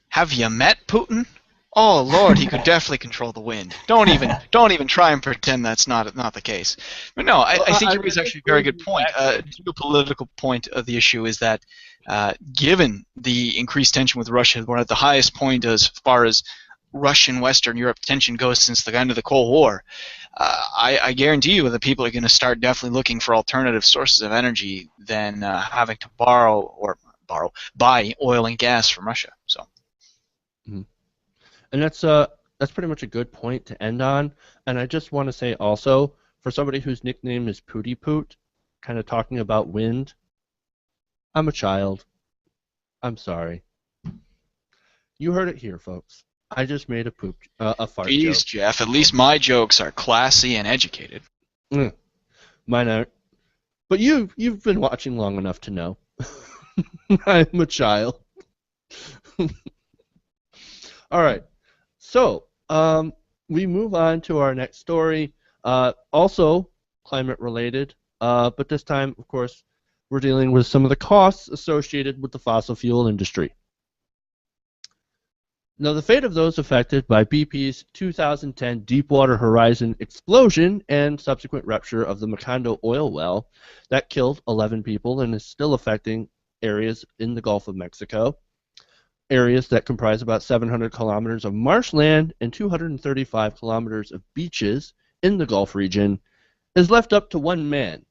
S2: have you met Putin? Oh Lord, he could definitely control the wind. Don't even try and pretend that's not the case. But no, I think you raise actually a very good point. The geopolitical point of the issue is that given the increased tension with Russia, we're at the highest point as far as Russian Western Europe tension goes since the end of the Cold War, I guarantee you that people are going to start definitely looking for alternative sources of energy than having to buy oil and gas from Russia. So,
S1: and that's pretty much a good point to end on. And I just want to say also, for somebody whose nickname is Pooty Poot, kind of talking about wind, I'm a child. I'm sorry. You heard it here, folks. I just made a fart
S2: Jeez,
S1: joke.
S2: Jeff, at least my jokes are classy and educated.
S1: Mine aren't. But you've been watching long enough to know. I'm a child. All right. So, we move on to our next story. Also climate related, but this time, of course, we're dealing with some of the costs associated with the fossil fuel industry. Now, the fate of those affected by BP's 2010 Deepwater Horizon explosion and subsequent rupture of the Macondo oil well that killed 11 people and is still affecting areas in the Gulf of Mexico, areas that comprise about 700 kilometers of marshland and 235 kilometers of beaches in the Gulf region, is left up to one man.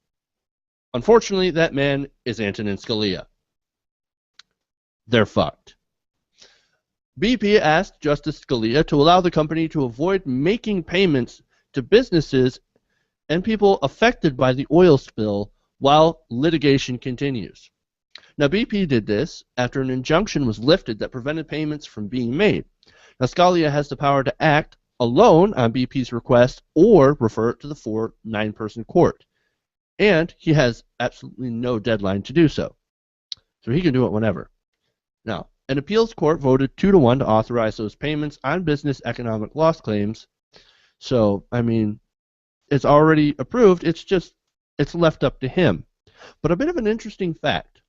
S1: Unfortunately, that man is Antonin Scalia. They're fucked. BP asked Justice Scalia to allow the company to avoid making payments to businesses and people affected by the oil spill while litigation continues. Now, BP did this after an injunction was lifted that prevented payments from being made. Now, Scalia has the power to act alone on BP's request or refer it to the 9-person court. And he has absolutely no deadline to do so. So he can do it whenever. Now, an appeals court voted 2-1 to authorize those payments on business economic loss claims. So, I mean, it's already approved. It's left up to him. But a bit of an interesting fact.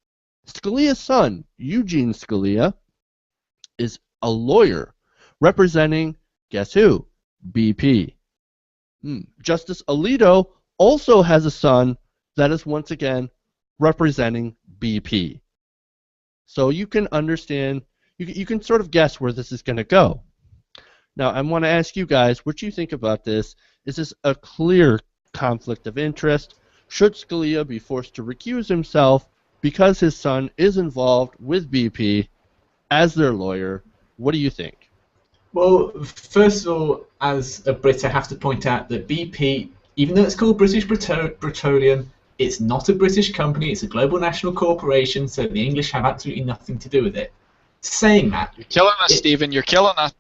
S1: Scalia's son, Eugene Scalia, is a lawyer representing, guess who? BP. Justice Alito also has a son that is once again representing BP. So you can understand, you can sort of guess where this is going to go. Now, I want to ask you guys what you think about this. Is this a clear conflict of interest? Should Scalia be forced to recuse himself because his son is involved with BP as their lawyer? What do you think?
S4: Well, first of all, as a Brit, I have to point out that BP, even though it's called British Petroleum, it's not a British company, it's a global national corporation, so the English have absolutely nothing to do with it. Saying that...
S2: You're killing us, Stephen, you're killing us.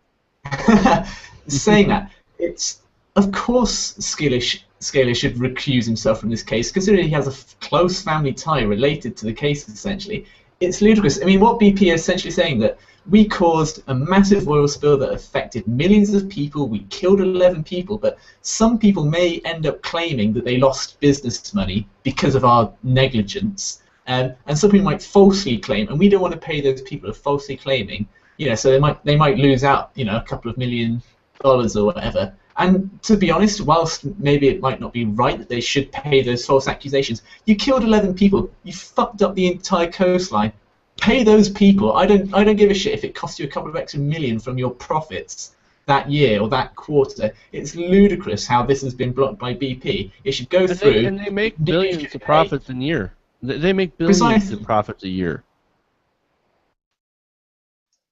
S4: Saying that, it's... Of course Scalia should recuse himself from this case, considering he has a close family tie related to the case, essentially. It's ludicrous. I mean, what BP is essentially saying that we caused a massive oil spill that affected millions of people, we killed 11 people, but some people may end up claiming that they lost business money because of our negligence, and some people might falsely claim, and we don't want to pay those people who are falsely claiming, so they might lose out, a couple of $1 million or whatever. And to be honest, whilst maybe it might not be right that they should pay those false accusations, you killed 11 people, you fucked up the entire coastline. Pay those people. I don't give a shit if it costs you a couple of extra million from your profits that year or that quarter. It's ludicrous how this has been blocked by BP. It should go through.
S1: And they make billions of profits a year. They make billions of profits a year.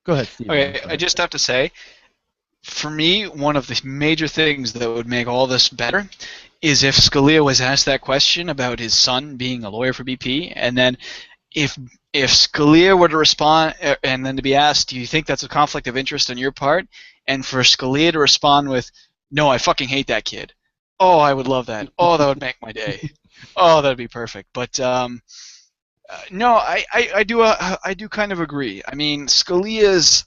S1: Go ahead, Steve.
S2: Okay, I just have to say, for me, one of the major things that would make all this better is if Scalia was asked that question about his son being a lawyer for BP, and then if Scalia were to respond, and then to be asked, do you think that's a conflict of interest on your part? And for Scalia to respond with, no, I fucking hate that kid. Oh, I would love that. Oh, that would make my day. Oh, that would be perfect. But no, I do kind of agree. I mean, Scalia's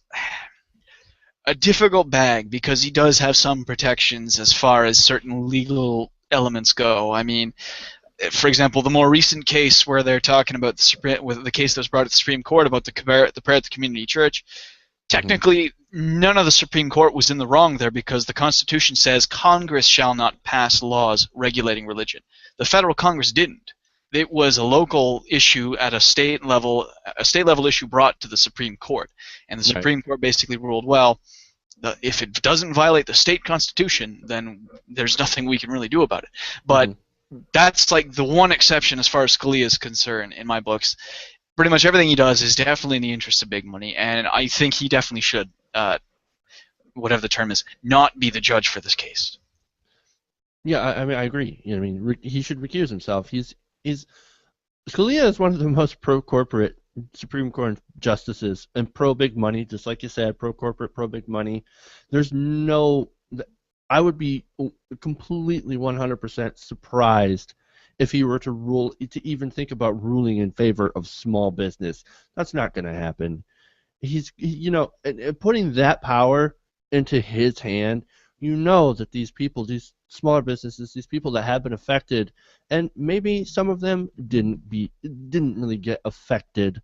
S2: a difficult bag because he does have some protections as far as certain legal elements go. I mean, for example, the more recent case where they're talking about the case that was brought to the Supreme Court about the prayer at the community church, technically none of the Supreme Court was in the wrong there because the Constitution says Congress shall not pass laws regulating religion. The federal Congress didn't. It was a local issue at a state level issue brought to the Supreme Court, and the Supreme Court basically ruled, well, if it doesn't violate the state constitution, then there's nothing we can really do about it. But that's like the one exception as far as Scalia is concerned in my books. Pretty much everything he does is definitely in the interest of big money, and I think he definitely should, whatever the term is, not be the judge for this case.
S1: Yeah, I mean, I agree. I mean, he should recuse himself. Scalia is one of the most pro-corporate Supreme Court justices and pro-big money, just like you said, pro-corporate, pro-big money. I would be completely 100% surprised if he were to even think about ruling in favor of small business. That's not going to happen. And putting that power into his hand, that these people, these smaller businesses, these people that have been affected, and maybe some of them didn't really get affected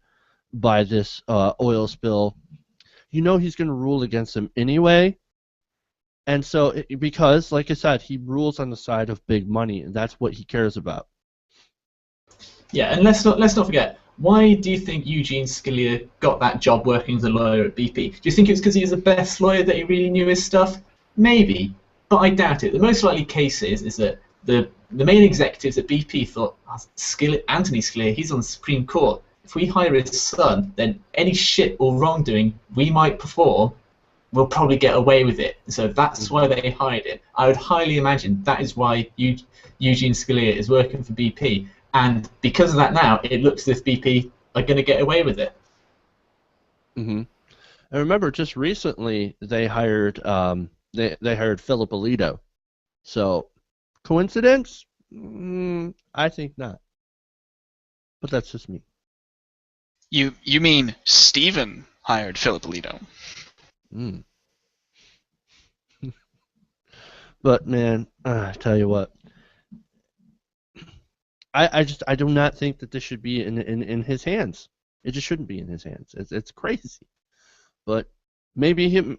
S1: by this oil spill. He's going to rule against them anyway. And so, because, like I said, he rules on the side of big money, and that's what he cares about.
S4: Yeah, and let's not forget, why do you think Eugene Scalia got that job working as a lawyer at BP? Do you think it's because he was the best lawyer, that he really knew his stuff? Maybe, but I doubt it. The most likely case is that the main executives at BP thought, Anthony Scalia, he's on the Supreme Court. If we hire his son, then any shit or wrongdoing we might perform, we'll probably get away with it. So that's why they hired him. I would highly imagine that is why Eugene Scalia is working for BP. And because of that now, it looks as if BP are going to get away with it.
S1: Mm-hmm. I remember just recently they hired they hired Philip Alito. So, coincidence? I think not. But that's just me.
S2: You mean Stephen hired Philip Alito?
S1: But man, I tell you what, I do not think that this should be in his hands. It just shouldn't be in his hands. It's crazy. But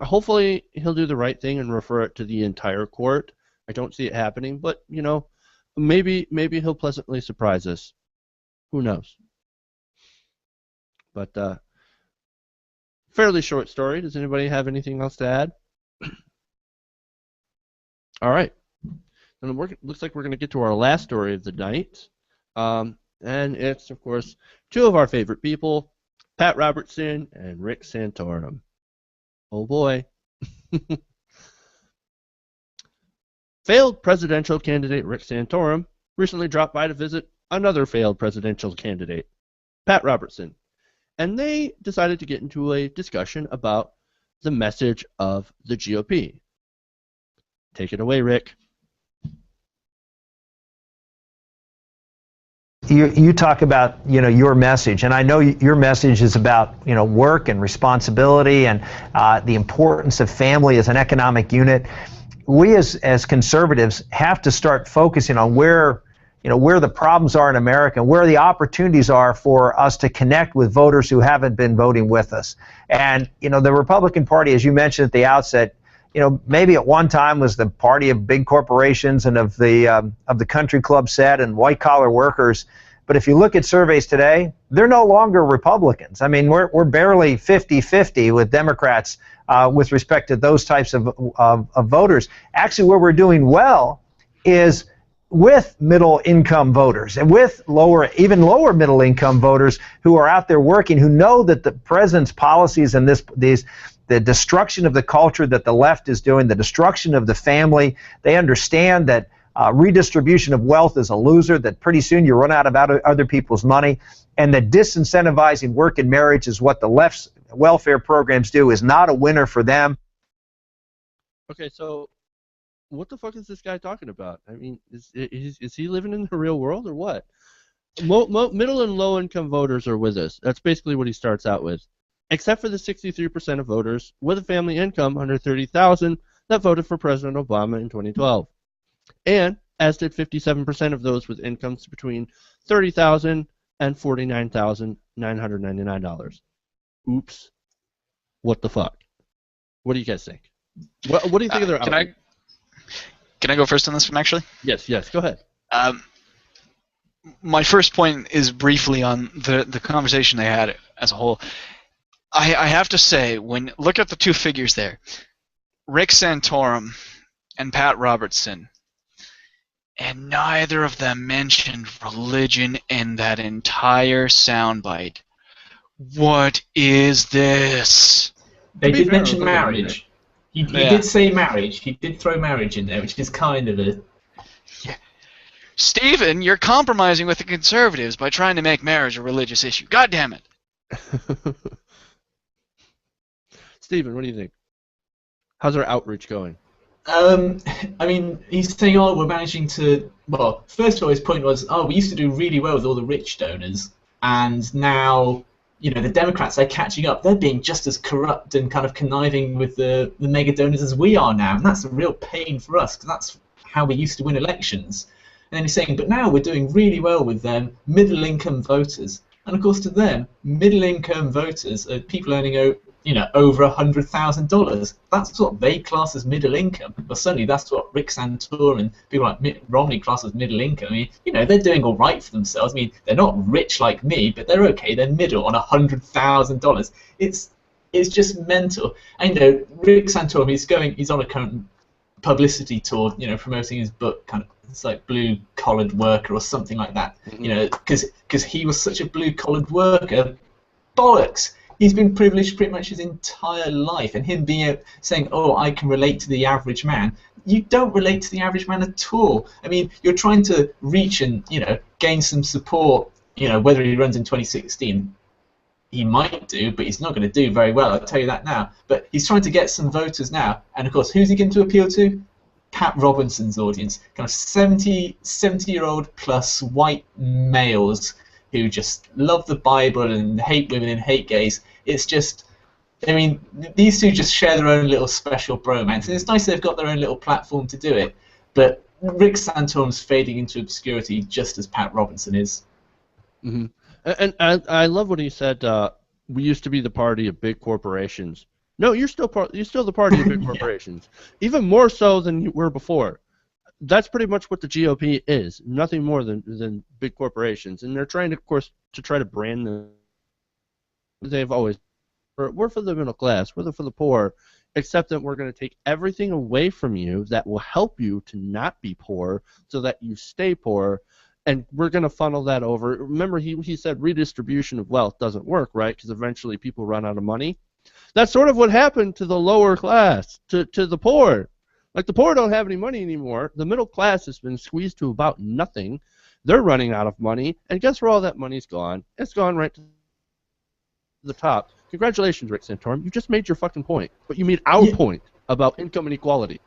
S1: hopefully he'll do the right thing and refer it to the entire court. I don't see it happening, but maybe he'll pleasantly surprise us. Who knows? But fairly short story. Does anybody have anything else to add? All right. And looks like we're going to get to our last story of the night. And it's, of course, two of our favorite people, Pat Robertson and Rick Santorum. Oh, boy. Failed presidential candidate Rick Santorum recently dropped by to visit another failed presidential candidate, Pat Robertson. And they decided to get into a discussion about the message of the GOP. Take it away, Rick.
S7: You talk about your message, and I know your message is about work and responsibility and the importance of family as an economic unit. We as conservatives have to start focusing on where the problems are in America, and where the opportunities are for us to connect with voters who haven't been voting with us. And the Republican Party, as you mentioned at the outset, maybe at one time was the party of big corporations and of the country club set and white collar workers. But if you look at surveys today, they're no longer Republicans. I mean, we're barely 50-50 with Democrats with respect to those types of voters. Actually, where we're doing well is with middle-income voters and with even lower middle-income voters who are out there working, who know that the president's policies and the destruction of the culture that the left is doing, the destruction of the family, they understand that redistribution of wealth is a loser, that pretty soon you run out of other people's money, and that disincentivizing work and marriage is what the left's welfare programs do, is not a winner for them.
S1: Okay, so what the fuck is this guy talking about? I mean, is he living in the real world or what? Middle and low income voters are with us. That's basically what he starts out with. Except for the 63% of voters with a family income under $30,000 that voted for President Obama in 2012. And as did 57% of those with incomes between $30,000 and $49,999. Oops. What the fuck? What do you guys think? What do you think of their outlook?
S2: Can I go first on this one, actually?
S1: Yes, go ahead.
S2: My first point is briefly on the conversation they had as a whole. I have to say, look at the two figures there. Rick Santorum and Pat Robertson, and neither of them mentioned religion in that entire soundbite. What is this?
S4: They
S1: be
S4: did
S1: fair,
S4: mention
S1: it was like a
S4: marriage. He
S2: Yeah.
S4: did say marriage. He did throw marriage in there, which is kind of a...
S2: Stephen, you're compromising with the conservatives by trying to make marriage a religious issue. God damn it.
S1: Stephen, what do you think? How's our outreach going?
S4: I mean, he's saying, oh, we're managing to... Well, first of all, his point was, oh, we used to do really well with all the rich donors, and now, you know, the Democrats are catching up. They're being just as corrupt and kind of conniving with the mega donors as we are now, and that's a real pain for us, because that's how we used to win elections. And then he's saying, but now we're doing really well with them middle-income voters. And of course, to them, middle-income voters are people earning, you know, over $100,000. That's what they class as middle income. Well, certainly that's what Rick Santorum and people like Mitt Romney class as middle income. I mean, you know, they're doing all right for themselves. I mean, they're not rich like me, but they're okay. They're middle on $100,000. It's just mental. And you know, Rick Santorum, he's on a current publicity tour, you know, promoting his book, kind of, it's like Blue Collared Worker or something like that. You know, because he was such a blue collared worker. Bollocks. He's been privileged pretty much his entire life, and him being saying, "Oh, I can relate to the average man." You don't relate to the average man at all. I mean, you're trying to reach and, you know, gain some support. You know, whether he runs in 2016, he might do, but he's not going to do very well. I'll tell you that now. But he's trying to get some voters now, and of course, who's he going to appeal to? Pat Robinson's audience, kind of 70-year-old plus white males who just love the Bible and hate women and hate gays. It's just, I mean, these two just share their own little special bromance, and it's nice they've got their own little platform to do it. But Rick Santorum's fading into obscurity just as Pat Robinson is.
S1: Mm-hmm. And I love what he said. We used to be the party of big corporations. No, you're still the party of big corporations, even more so than you were before. That's pretty much what the GOP is. Nothing more than big corporations, and they're trying to, of course, to try to brand them. They've always, we're for the middle class, we're for the poor, except that we're going to take everything away from you that will help you to not be poor, so that you stay poor, and we're going to funnel that over. Remember, he said redistribution of wealth doesn't work, right? Because eventually people run out of money. That's sort of what happened to the lower class, to the poor. Like, the poor don't have any money anymore. The middle class has been squeezed to about nothing. They're running out of money, and guess where all that money's gone? It's gone right to the top. Congratulations, Rick Santorum. You just made your fucking point, but you made our point about income inequality.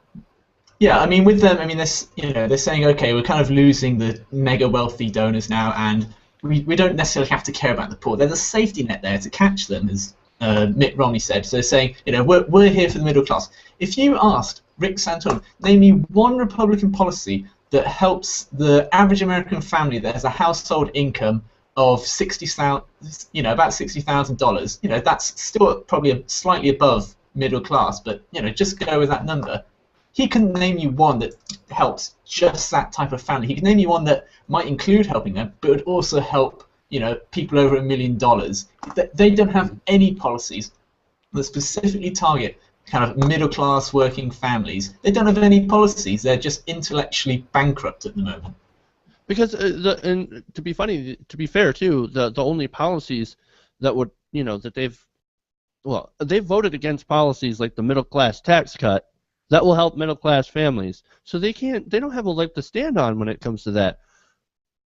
S4: Yeah, I mean, with them, I mean, they're saying, okay, we're kind of losing the mega wealthy donors now, and we don't necessarily have to care about the poor. There's a safety net there to catch them, as Mitt Romney said. So they're saying, you know, we're here for the middle class. If you asked Rick Santorum, name me one Republican policy that helps the average American family that has a household income of $60,000, you know, about $60,000. You know, that's still probably slightly above middle class, but you know, just go with that number. He couldn't name you one that helps just that type of family. He could name you one that might include helping them, but would also help, you know, people over $1 million. They don't have any policies that specifically target kind of middle-class working families. They don't have any policies. They're just intellectually bankrupt at the moment.
S1: Because and to be fair too, the only policies that would, you know, that they've voted against policies like the middle-class tax cut that will help middle-class families. So they don't have a leg to stand on when it comes to that.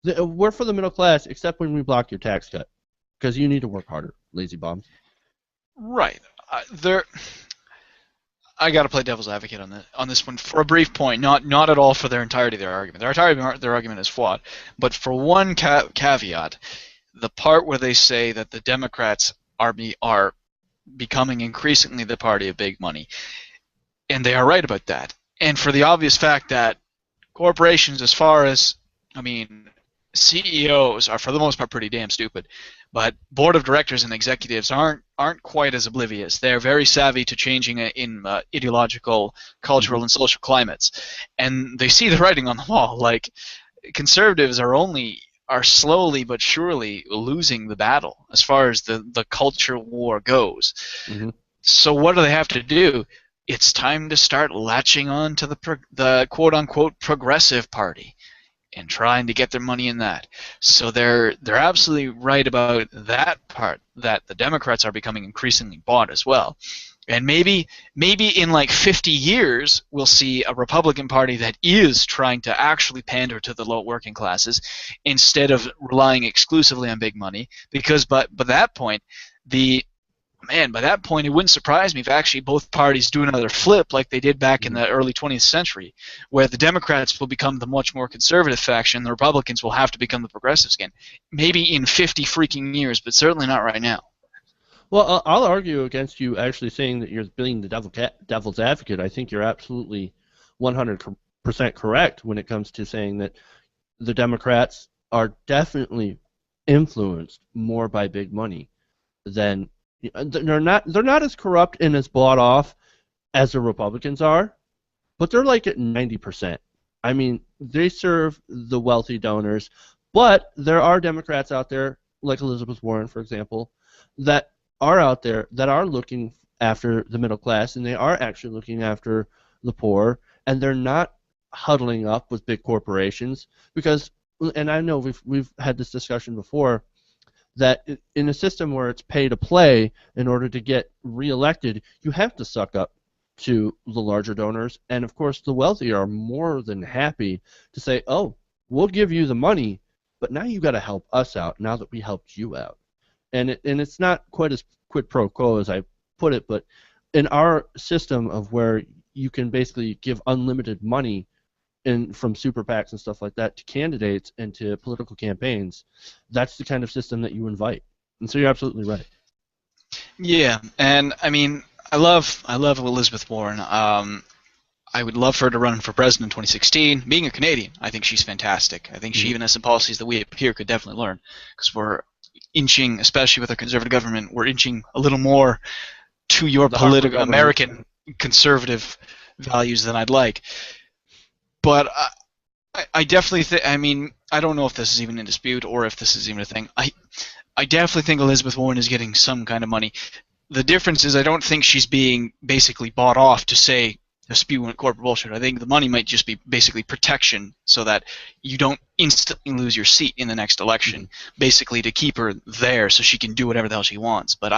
S1: We're for the middle class, except when we block your tax cut, because you need to work harder, lazy bums.
S2: Right. I got to play devil's advocate on this one for a brief point, not at all for their entirety of their argument. Their argument is flawed, but for one caveat, the part where they say that the Democrats are becoming increasingly the party of big money, and they are right about that. And for the obvious fact that corporations, as far as, I mean, CEOs are for the most part pretty damn stupid, but board of directors and executives aren't quite as oblivious. They're very savvy to changing in ideological, cultural, and social climates, and they see the writing on the wall. Like, conservatives are slowly but surely losing the battle as far as the culture war goes. Mm-hmm. So what do they have to do? it's time to start latching on to the quote-unquote progressive party and trying to get their money in that. So they're absolutely right about that part, that the Democrats are becoming increasingly bought as well. And maybe in like 50 years we'll see a Republican Party that is trying to actually pander to the low working classes instead of relying exclusively on big money. Because by that point, it wouldn't surprise me if actually both parties do another flip like they did back in the early 20th century, where the Democrats will become the much more conservative faction, the Republicans will have to become the progressives again. Maybe in 50 freaking years, but certainly not right now.
S1: Well, I'll argue against you actually saying that you're being the devil's advocate. I think you're absolutely 100% correct when it comes to saying that the Democrats are definitely influenced more by big money than they're not as corrupt and as bought off as the Republicans are, but they're like at 90%. I mean, they serve the wealthy donors, but there are Democrats out there, like Elizabeth Warren, for example, that are out there that are looking after the middle class, and they are actually looking after the poor, and they're not huddling up with big corporations because, and I know we've had this discussion before, that in a system where it's pay to play, in order to get reelected, you have to suck up to the larger donors, and of course the wealthy are more than happy to say, oh, we'll give you the money, but now you've got to help us out now that we helped you out. And it's not quite as quid pro quo as I put it, but in our system of where you can basically give unlimited money from super PACs and stuff like that to candidates and to political campaigns, that's the kind of system that you invite. And so you're absolutely right.
S2: Yeah, and I mean, I love Elizabeth Warren. I would love for her to run for president in 2016. Being a Canadian, I think she's fantastic. I think she even has some policies that we up here could definitely learn, because we're inching, especially with a conservative government, we're inching a little more to your political American conservative values than I'd like. But I definitely think, I mean, I don't know if this is even in dispute or if this is even a thing. I definitely think Elizabeth Warren is getting some kind of money. The difference is I don't think she's being basically bought off to say, to spew corporate bullshit. I think the money might just be basically protection so that you don't instantly lose your seat in the next election, basically to keep her there so she can do whatever the hell she wants. But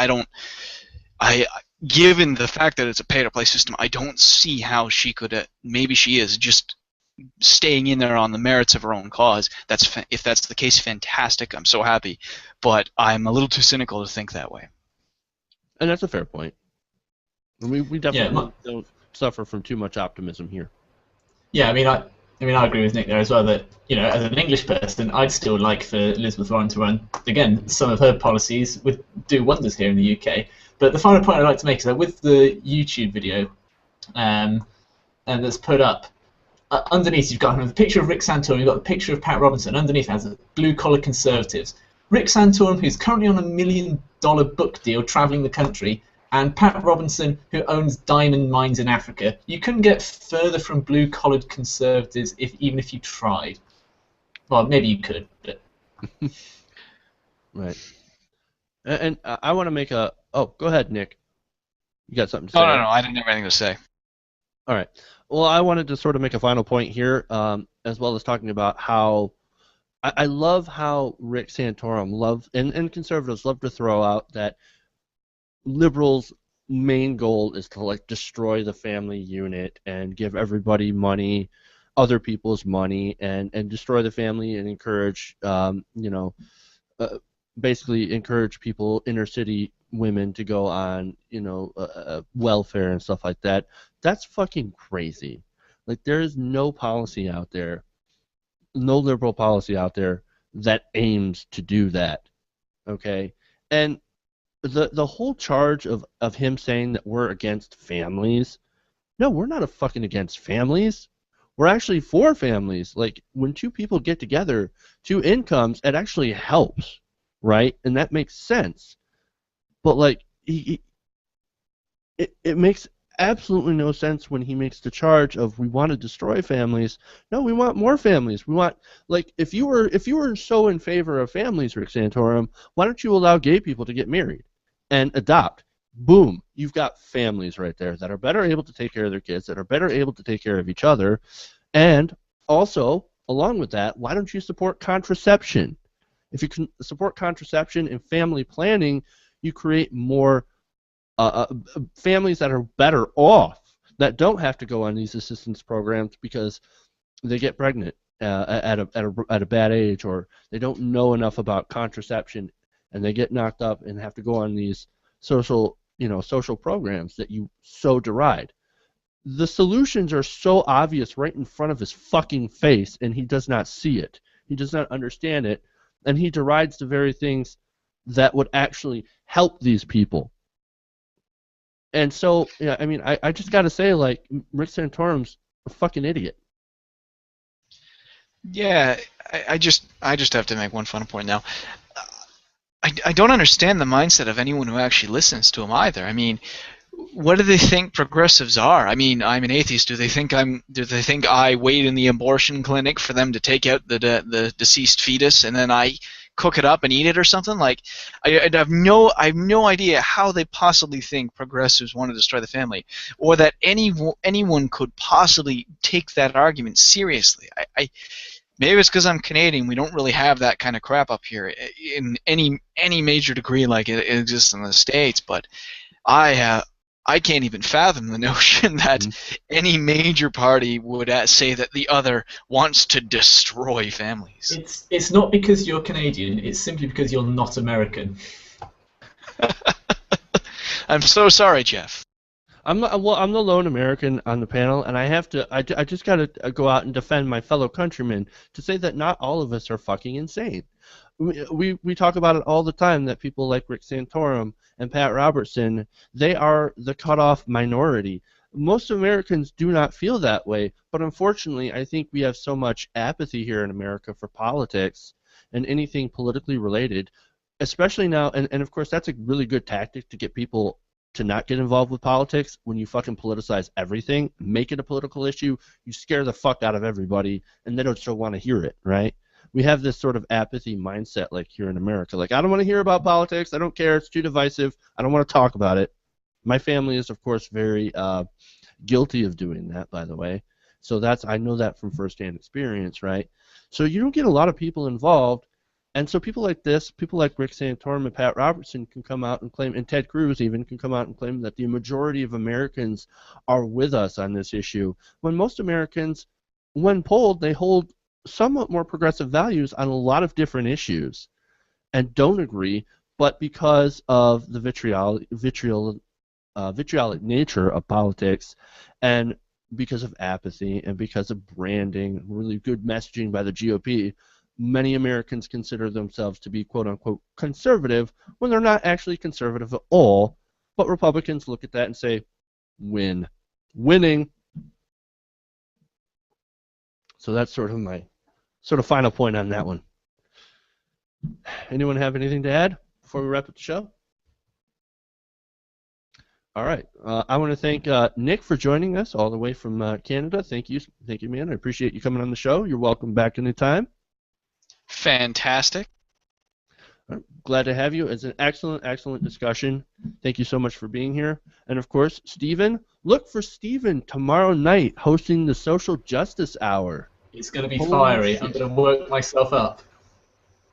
S2: given the fact that it's a pay-to-play system, I don't see how she could, maybe she is just staying in there on the merits of her own cause. If that's the case, fantastic. I'm so happy. But I'm a little too cynical to think that way.
S1: And that's a fair point. We definitely don't suffer from too much optimism here.
S4: Yeah, I mean, I agree with Nick there as well. That, you know, as an English person, I'd still like for Elizabeth Warren to run. Again, some of her policies would do wonders here in the UK. But the final point I'd like to make is that with the YouTube video, and that's put up, underneath you've got the picture of Rick Santorum, you've got the picture of Pat Robinson. Underneath has blue-collar conservatives. Rick Santorum, who's currently on $1 million book deal traveling the country, and Pat Robinson, who owns diamond mines in Africa. You couldn't get further from blue-collared conservatives even if you tried. Well, maybe you could, but...
S1: Right. And I want to make a... Oh, go ahead, Nick. You got something to say?
S2: No, I didn't have anything to say.
S1: All right. Well, I wanted to sort of make a final point here, as well as talking about how... I love how Rick Santorum and conservatives love to throw out that liberals' main goal is to like destroy the family unit and give everybody money, other people's money, and destroy the family and encourage, basically encourage people, inner city women, to go on, welfare and stuff like that. That's fucking crazy. Like, there is no policy out there, no liberal policy out there that aims to do that. Okay? And the whole charge of him saying that we're against families, no, we're not fucking against families. We're actually for families. Like, when two people get together, two incomes, it actually helps, right? And that makes sense. But like, it makes absolutely no sense when he makes the charge of we want to destroy families. No, we want more families. We want, like, if you were so in favor of families, Rick Santorum, why don't you allow gay people to get married and adopt? boom, you've got families right there that are better able to take care of their kids, that are better able to take care of each other. And also, along with that, why don't you support contraception? If you can support contraception and family planning, you create more families that are better off, that don't have to go on these assistance programs because they get pregnant at a bad age, or they don't know enough about contraception and they get knocked up and have to go on these social programs that you so deride. The solutions are so obvious right in front of his fucking face, and he does not see it. He does not understand it, and he derides the very things that would actually help these people. And so, yeah, I mean, I just got to say, like, Rick Santorum's a fucking idiot.
S2: Yeah, I just have to make one final point now. I don't understand the mindset of anyone who actually listens to him either. I mean, what do they think progressives are? I mean, I'm an atheist. Do they think I wait in the abortion clinic for them to take out the deceased fetus and then I cook it up and eat it or something? Like, I have no idea how they possibly think progressives want to destroy the family, or that anyone could possibly take that argument seriously. Maybe it's because I'm Canadian. We don't really have that kind of crap up here in any major degree like it exists in the States. But I can't even fathom the notion that any major party would say that the other wants to destroy families.
S4: It's not because you're Canadian. It's simply because you're not American.
S2: I'm so sorry, Jeff.
S1: I'm the lone American on the panel, and I just got to go out and defend my fellow countrymen to say that not all of us are fucking insane. We talk about it all the time, that people like Rick Santorum and Pat Robertson, they are the cutoff minority. Most Americans do not feel that way, but unfortunately I think we have so much apathy here in America for politics and anything politically related, especially now, and of course that's a really good tactic to get people to not get involved with politics. When you fucking politicize everything, make it a political issue, you scare the fuck out of everybody, and they don't still want to hear it, right? We have this sort of apathy mindset, like here in America. Like, I don't want to hear about politics. I don't care. It's too divisive. I don't want to talk about it. My family is, of course, very guilty of doing that, by the way. So I know that from firsthand experience, right? So you don't get a lot of people involved. And so people like this, people like Rick Santorum and Pat Robertson can come out and claim, and Ted Cruz even can come out and claim that the majority of Americans are with us on this issue, when most Americans, when polled, they hold somewhat more progressive values on a lot of different issues and don't agree, but because of the vitriolic nature of politics, and because of apathy, and because of branding, really good messaging by the GOP, many Americans consider themselves to be quote-unquote conservative when they're not actually conservative at all, but Republicans look at that and say, winning. So that's sort of my final point on that one. Anyone have anything to add before we wrap up the show? All right. I want to thank Nick for joining us all the way from Canada. Thank you, man. I appreciate you coming on the show. You're welcome back anytime.
S2: Fantastic.
S1: Glad to have you. It's an excellent discussion. Thank you so much for being here. And of course, Stephen, look for Stephen tomorrow night hosting the Social Justice Hour.
S4: It's going to be fiery. I'm going to work myself up.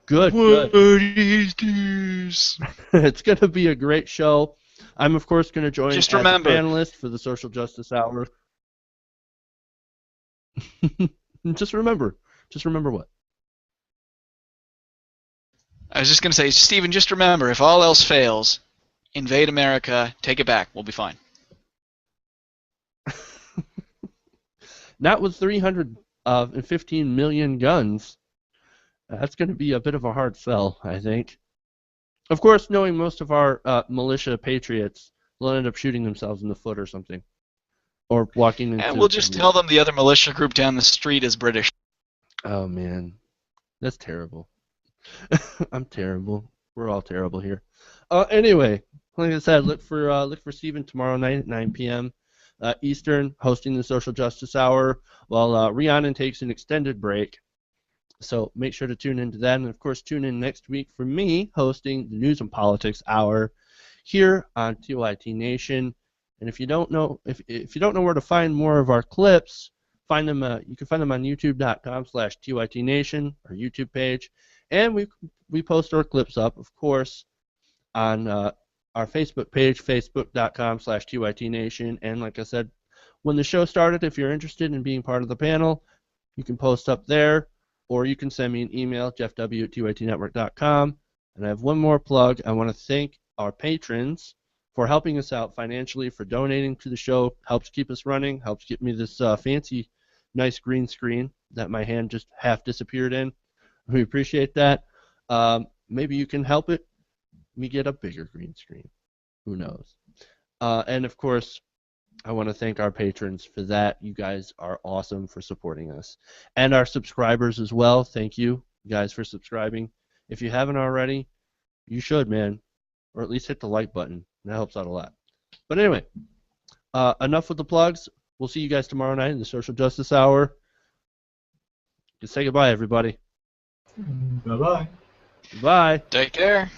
S1: Good.
S2: What is this?
S1: It's going to be a great show. I'm, of course, going to join as a panelist for the Social Justice Hour. Just remember what?
S2: I was just going to say, Stephen, just remember, if all else fails, invade America, take it back. We'll be fine.
S1: Not with 315 million guns. That's going to be a bit of a hard sell, I think. Of course, knowing most of our militia patriots will end up shooting themselves in the foot or something. Or walking into...
S2: And we'll just tell them the other militia group down the street is British.
S1: Oh, man. That's terrible. I'm terrible. We're all terrible here. Anyway, like I said, look for Stephen tomorrow night at 9 p.m. Eastern, hosting the Social Justice Hour, while Rhiannon takes an extended break. So make sure to tune into that, and of course tune in next week for me hosting the News and Politics Hour here on TYT Nation. And if you don't know where to find more of our clips, find them. You can find them on YouTube.com/TYT Nation, our YouTube page, and we post our clips up, of course, on our Facebook page, Facebook.com/TYT Nation. And like I said, when the show started, if you're interested in being part of the panel, you can post up there, or you can send me an email, jeffw@tytnetwork.com. And I have one more plug. I want to thank our patrons for helping us out financially, for donating to the show. Helps keep us running, helps get me this fancy, nice green screen that my hand just half disappeared in. We appreciate that. Maybe you can help me get a bigger green screen. Who knows? And of course, I want to thank our patrons for that. You guys are awesome for supporting us. And our subscribers as well. Thank you guys for subscribing. If you haven't already, you should, man. Or at least hit the like button. That helps out a lot. But anyway, enough with the plugs. We'll see you guys tomorrow night in the Social Justice Hour. Just say goodbye, everybody.
S4: Bye-bye.
S1: Bye.
S2: Take care.